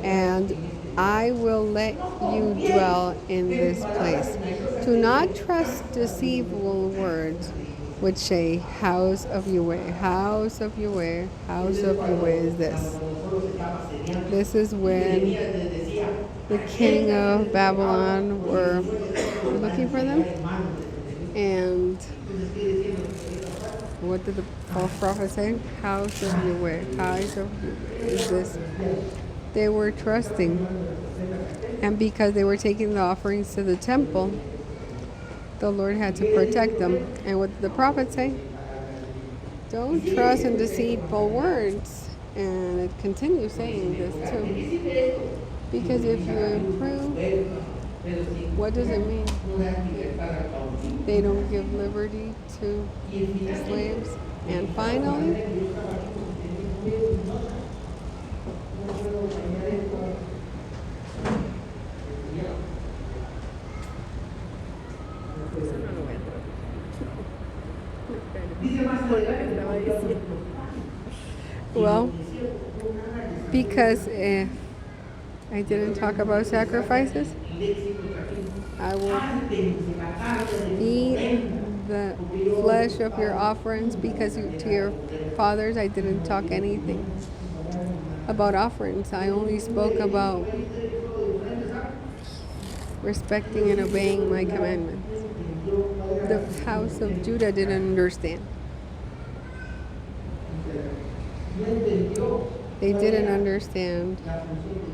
and I will let you dwell in this place. Do not trust deceitful words which say, house of Yahweh, house of Yahweh, house of Yahweh is this. This is when the king of Babylon were looking for them. And what did the false prophet say? House of Yahweh, house of Yahweh is this. They were trusting. And because they were taking the offerings to the temple, the Lord had to protect them. And what did the prophet say? Don't trust in deceitful words. And it continues saying this too. Because if you improve, what does it mean? They don't give liberty to slaves. And finally, well, because if I didn't talk about sacrifices, I will eat the flesh of your offerings, because to your fathers I didn't talk anything about offerings. I only spoke about respecting and obeying my commandments. The house of Judah didn't understand. They didn't understand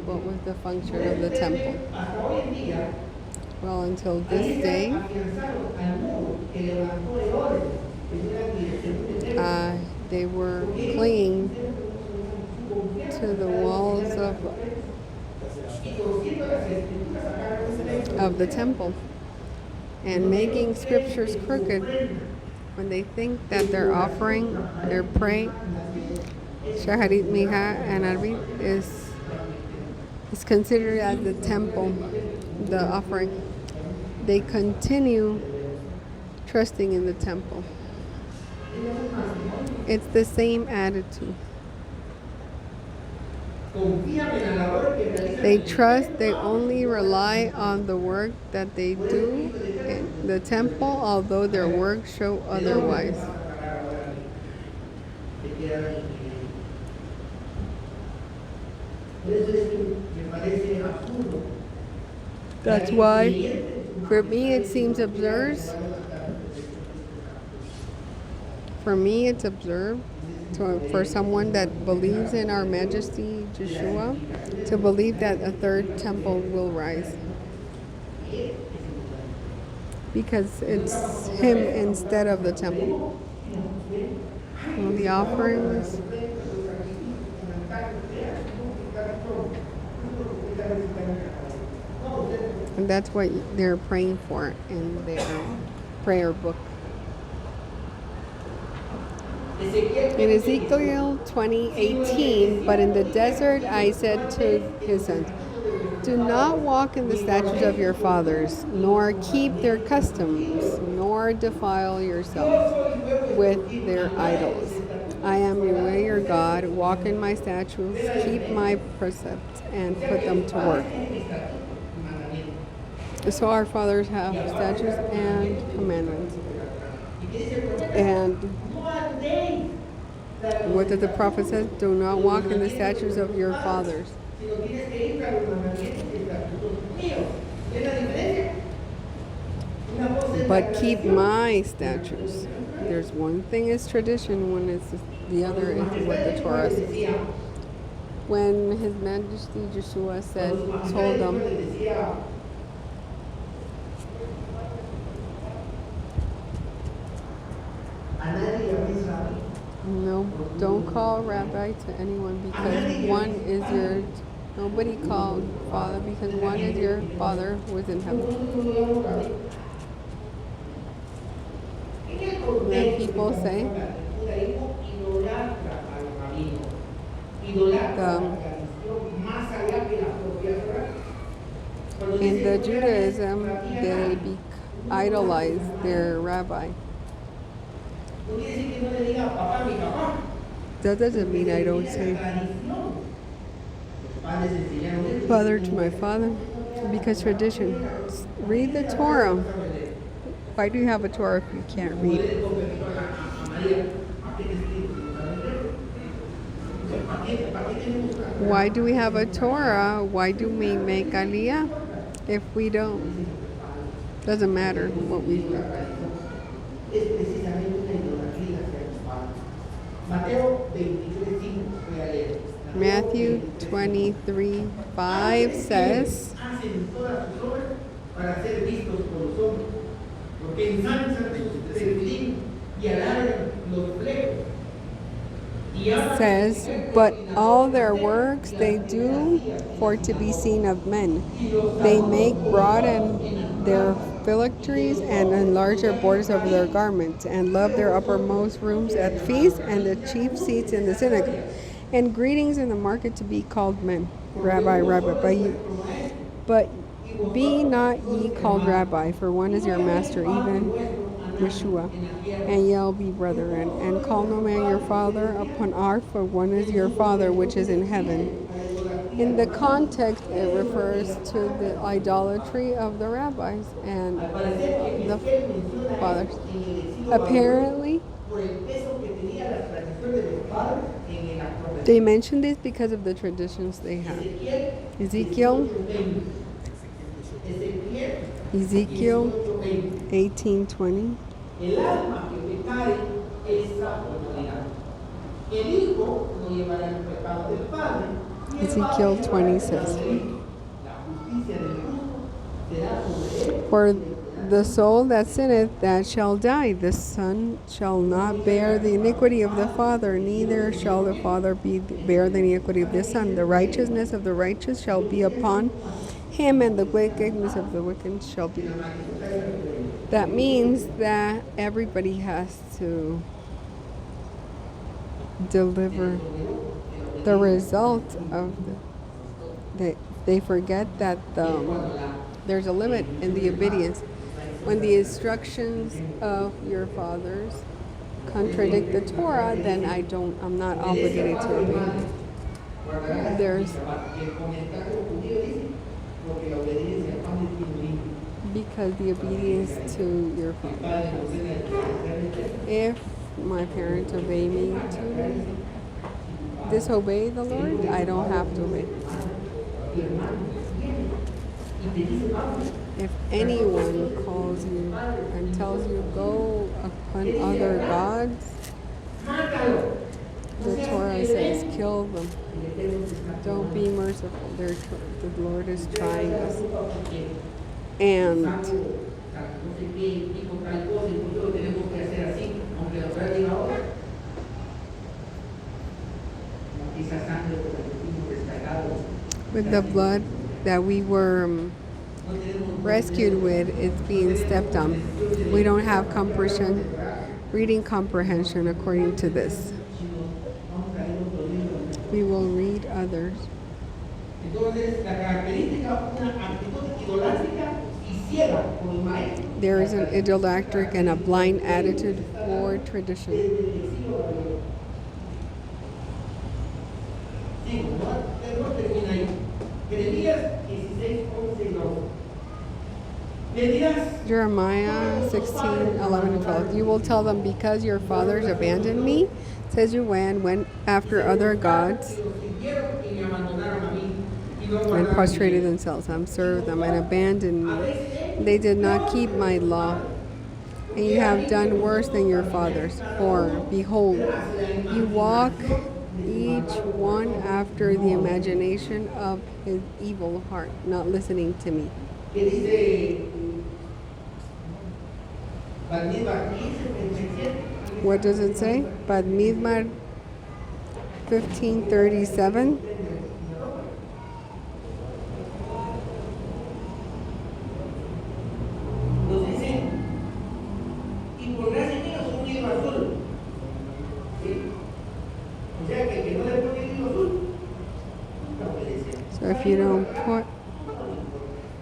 what was the function of the temple. Well, until this day, they were clinging to the walls of the temple and making scriptures crooked when they think that their offering, their praying, Shaharit, Miha, and Arvit is considered as the temple, the offering. They continue trusting in the temple. It's the same attitude. They trust, they only rely on the work that they do in the temple, although their works show otherwise. That's why, for me, it seems absurd. For me, it's absurd for someone that believes in Our Majesty Yeshua to believe that a third temple will rise. Because it's him instead of the temple. And the offerings. And that's what they're praying for in their prayer book. In Ezekiel 20:18, but in the desert I said to his sons, do not walk in the statutes of your fathers, nor keep their customs, nor defile yourselves with their idols. I am Yahweh your God. Walk in my statutes, keep my precepts, and put them to work. So our fathers have statutes and commandments. And what did the prophet say? Do not walk in the statutes of your fathers. But keep my statutes. There's one thing is tradition, one is the other is what the Torah says. When His Majesty Yeshua told them, no, don't call rabbi to anyone because one is your, nobody called father because one is your father who is in heaven. And people say, in the Judaism, they idolize their rabbi. That doesn't mean I don't say father to my father, because tradition. Read the Torah. Why do you have a Torah if you can't read? Why do we have a Torah? Why do we make aliyah if we don't? Doesn't matter what we think. Matthew 23:5 says, but all their works they do for to be seen of men. They make broad and their phylacteries and enlarge their borders over their garments, and love their uppermost rooms at feasts and the chief seats in the synagogue, and greetings in the market to be called men. Rabbi, Rabbi, but be not ye called Rabbi, for one is your master, even Yeshua, and ye'll be brethren. And call no man your father upon earth, for one is your Father which is in heaven. In the context, it refers to the idolatry of the rabbis and the fathers. Apparently, they mention this because of the traditions they have. Ezekiel 18:20. Ezekiel 20 says, for the soul that sinneth, that shall die. The son shall not bear the iniquity of the father, neither shall the father bear the iniquity of the son. The righteousness of the righteous shall be upon him, and the wickedness of the wicked shall be. That means that everybody has to deliver the result of they forget that there's a limit in the obedience. When the instructions of your fathers contradict the Torah, then I'm not obligated to obey. Because the obedience to your father. If my parents obey me to disobey the Lord, I don't have to obey. If anyone calls you and tells you go upon other gods, the Torah says kill them. Don't be merciful. The Lord is trying us. And with the blood that we were rescued with, it's being stepped on. We don't have compassion reading comprehension according to this. Vamos a leer otro libro. We will read others. Entonces, la característica, una actitud idolátrica y ciega por el maestro. There is an idolactric and a blind attitude for tradition. Desde el exilio babilónico. Sí, no termina ahí. Jeremías 16, 11 y 12. Le dirás, Jeremiah 16, 11 and 12. You will tell them, because your fathers abandoned me, says you went after other gods "Los siguieron y me abandonaron a mí, y no and guardaron prostrated mi ley". themselves and served them and abandoned me. They did not keep my law. And you have done worse than your fathers. For, behold, you walk each one after the imagination of his evil heart, not listening to me. Que dice Badmidbar 15, 27. What does it say? Badmidbar 15:37. Nos dice, y por gracia mía son un hilo azul. ¿Sí? O sea que el que no le pone el hilo azul, nunca puede ser. So if you don't put,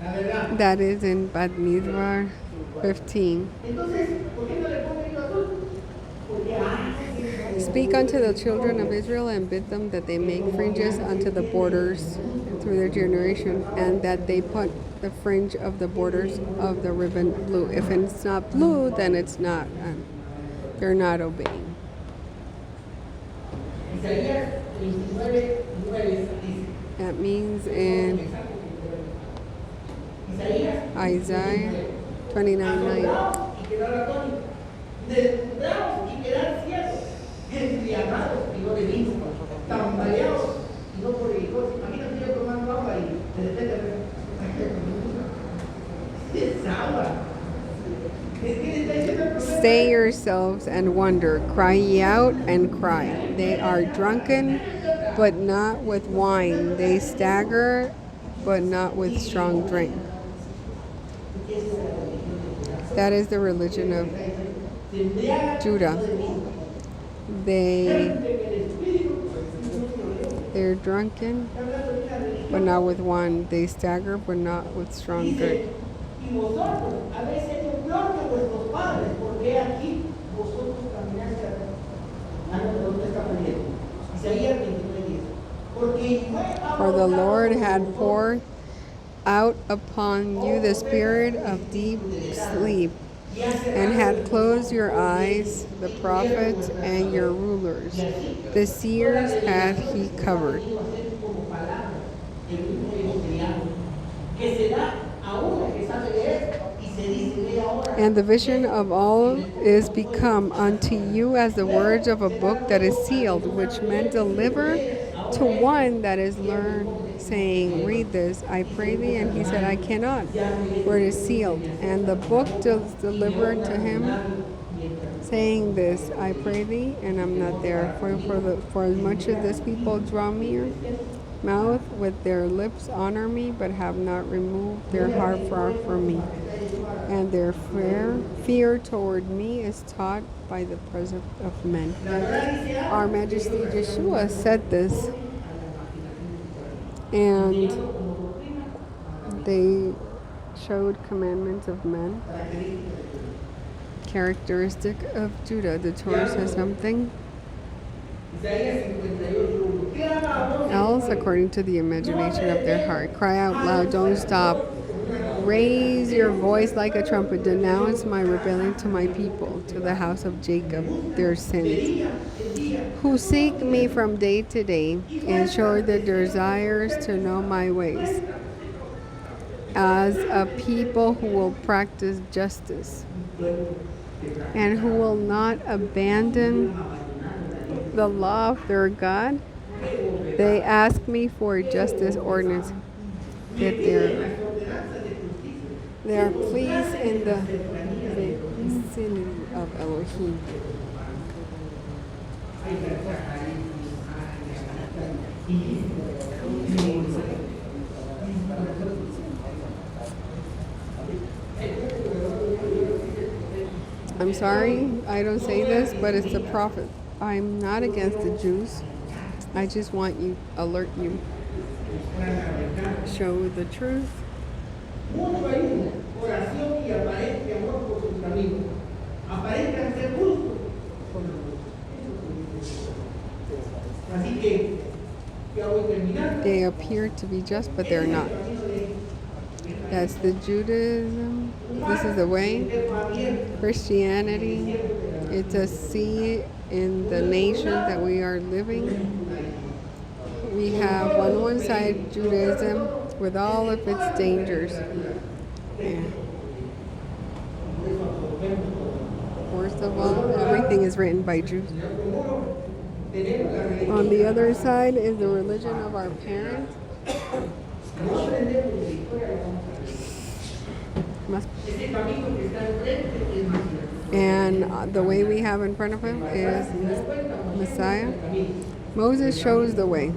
La verdad. that is in Badmidbar 15. Entonces, ¿por qué no le pone el hilo azul? Porque Speak unto the children of Israel and bid them that they make fringes unto the borders through their generation, and that they put the fringe of the borders of the ribbon blue. If it's not blue, then it's not. They're not obeying. Isaías 29, 9 dice. That means in Isaías Isaiah 29:9. asombrados y quedar atónitos, deslumbrados y quedar ciegos, embriagados y no de vino, tambaleados y no por licor. Imagínate yo tomando agua y de repente es agua. ¿Qué le está diciendo el profeta? Stay yourselves and wonder, cry ye out and cry. They are drunken, but not with wine. They stagger, but not with strong drink. That is the religion of Judah. They're drunken, but not with wine. They stagger, but not with strong drink. Y vosotros habéis hecho peor que vuestros padres, porque aquí vosotros camináis atrás. No, ¿dónde está perdiendo? Isaías 29:10. Porque For the Lord had poured out upon you the spirit of deep sleep, and had closed your eyes, the prophets and your rulers. The seers had he covered. And the vision of all is become unto you as the words of a book that is sealed, which men deliver to one that is learned, saying, read this, I pray thee. And he said, I cannot, for it is sealed. And the book is delivered to him, saying this, I pray thee, and I'm not there. For as much as this people draw near, mouth with their lips honor me, but have not removed their heart far from me. And their fear toward me is taught by the presence of men. Our Majesty Yeshua said this, and they showed commandments of men. Characteristic of Judah. The Torah says something else according to the imagination of their heart. Cry out loud, don't stop. Raise your voice like a trumpet. Denounce my rebellion to my people, to the house of Jacob, their sins, who seek me from day to day, and show their desires to know my ways, as a people who will practice justice, and who will not abandon the law of their God. They ask me for justice ordinance, that they are pleased in the vicinity of Elohim. I'm sorry, I don't say this, but it's the prophet. I'm not against the Jews. I just want you, alert you, show the truth. Mucho ayuno, oración y aparente amor por sus caminos. Aparentan ser justos con los justos. Así que ya voy terminando. They appear to be just, but they're not. That's the Judaism. This is the way. Christianity. It's a sea in the nation that we are living. We have on one side Judaism with all of its dangers. And worst of all, everything is written by Jews. On the other side is the religion of our parents. And the way we have in front of him is Messiah. Moses shows the way,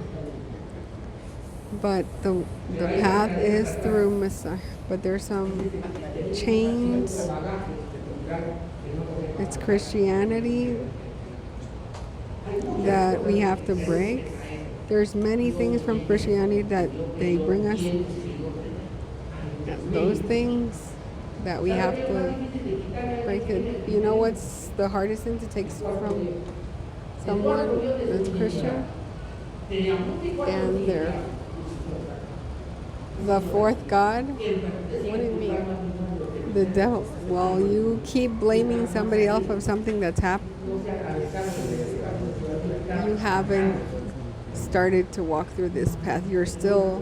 but the path is through Messiah. But there's some chains. It's Christianity that we have to break. There's many things from Christianity that they bring us. Those things that we have to break it. You know what's the hardest thing to take from someone that's Christian? And they're the fourth God? What do you mean? The devil. Well, you keep blaming somebody else for something that's happened. You haven't started to walk through this path. You're still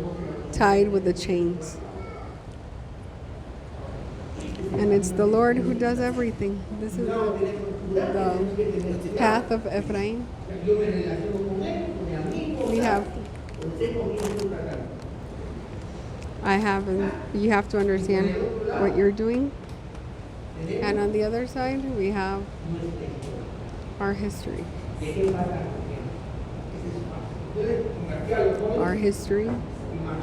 tied with the chains. And it's the Lord who does everything. This is the path of Ephraim. We have, you have to understand what you're doing. And on the other side, we have our history. Our history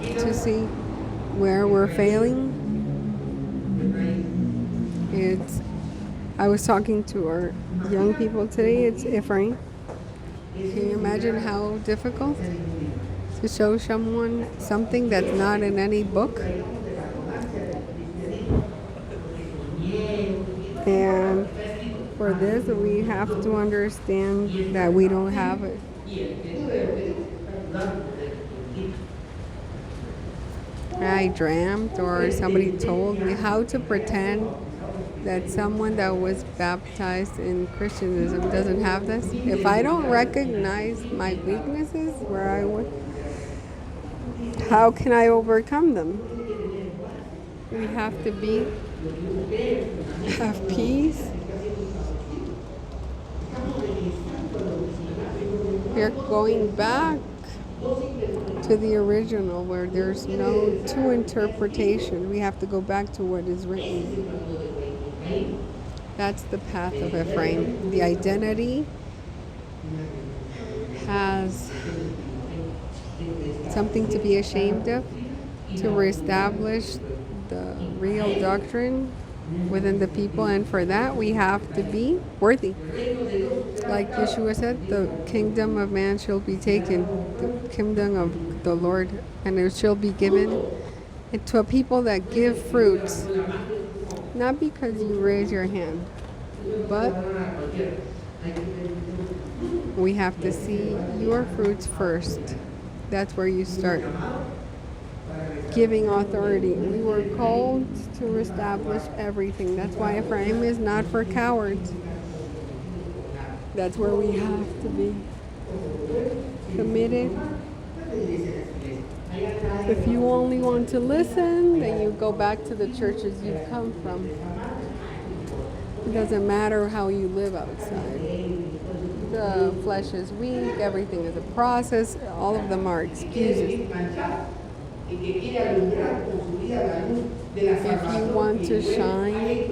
to see where we're failing. I was talking to our young people today. It's Ephraim. Can you imagine how difficult to show someone something that's not in any book? And for this, we have to understand that we don't have it. I dreamt, or somebody told me how to pretend that someone that was baptized in Christianism doesn't have this. If I don't recognize my weaknesses where I would, how can I overcome them? We have to have peace. We're going back to the original where there's no two interpretation. We have to go back to what is written. That's the path of Ephraim. The identity has something to be ashamed of, to reestablish the real doctrine within the people, and for that we have to be worthy. Like Yeshua said, the kingdom of man shall be taken, the kingdom of the Lord, and it shall be given to a people that give fruits. Not because you raise your hand, but we have to see your fruits first. That's where you start giving authority. We were called to establish everything. That's why Ephraim is not for cowards. That's where we have to be committed. If you only want to listen, then you go back to the churches you've come from. It doesn't matter how you live outside. The flesh is weak, everything is a process, all of them are excuses. If you want to shine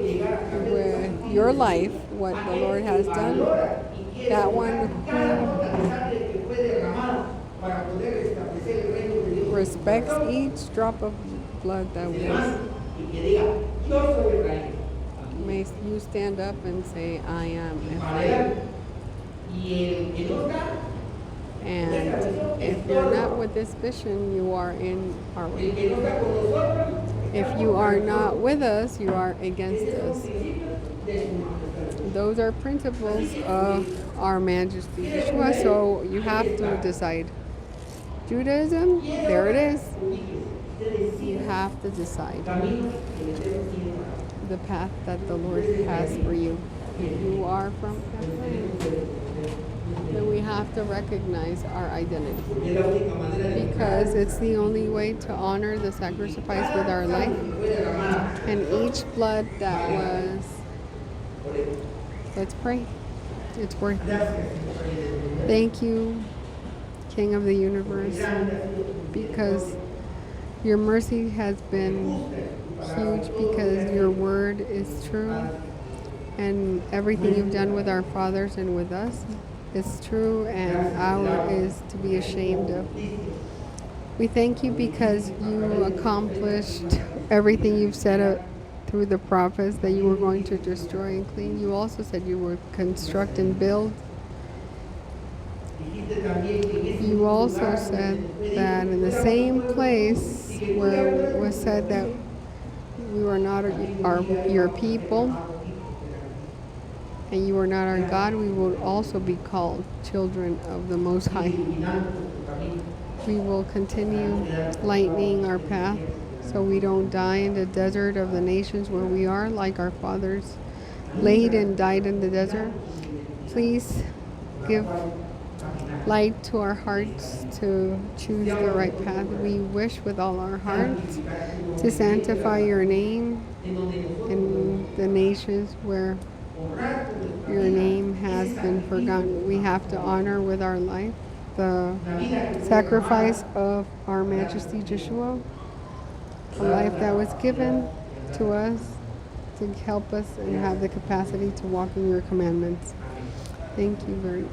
with your life, what the Lord has done, that one who respects each drop of blood that was May you stand up and say, I am Para Ephraim. allá. Y el que no está, And if you're not with this vision, you are in our el way. que no está con nosotros, If you are not with us, you are against esos us. principios de su majestad. Those are principles of our Majesty Yeshua, so you have to decide. Judaism, there it is. You have to decide Camino que el Eterno tiene para the path that the Lord has for you. If you are from Ephraim, then we have to recognize our identity, es la única manera de because it's the only way to honor the sacrifice with our life and each blood that was. Let's pray. It's worth it. Thank you, King of the universe, because your mercy has been huge, because your word is true, and everything you've done with our fathers and with us is true, and our is to be ashamed of. We thank you because you accomplished everything you've said through the prophets, that you were going to destroy and clean. You also said you would construct and build. You also said that in the same place where it was said that we were not your people and you are not our God, we will also be called children of the Most High. We will continue lightening our path so we don't die in the desert of the nations where we are, like our fathers laid and died in the desert. Please give light to our hearts to choose the right path. We wish with all our hearts to sanctify your name in the nations where your name has been forgotten. We have to honor with our life the sacrifice of our Majesty Yeshua, a life that was given to us to help us and have the capacity to walk in your commandments. Thank you very much.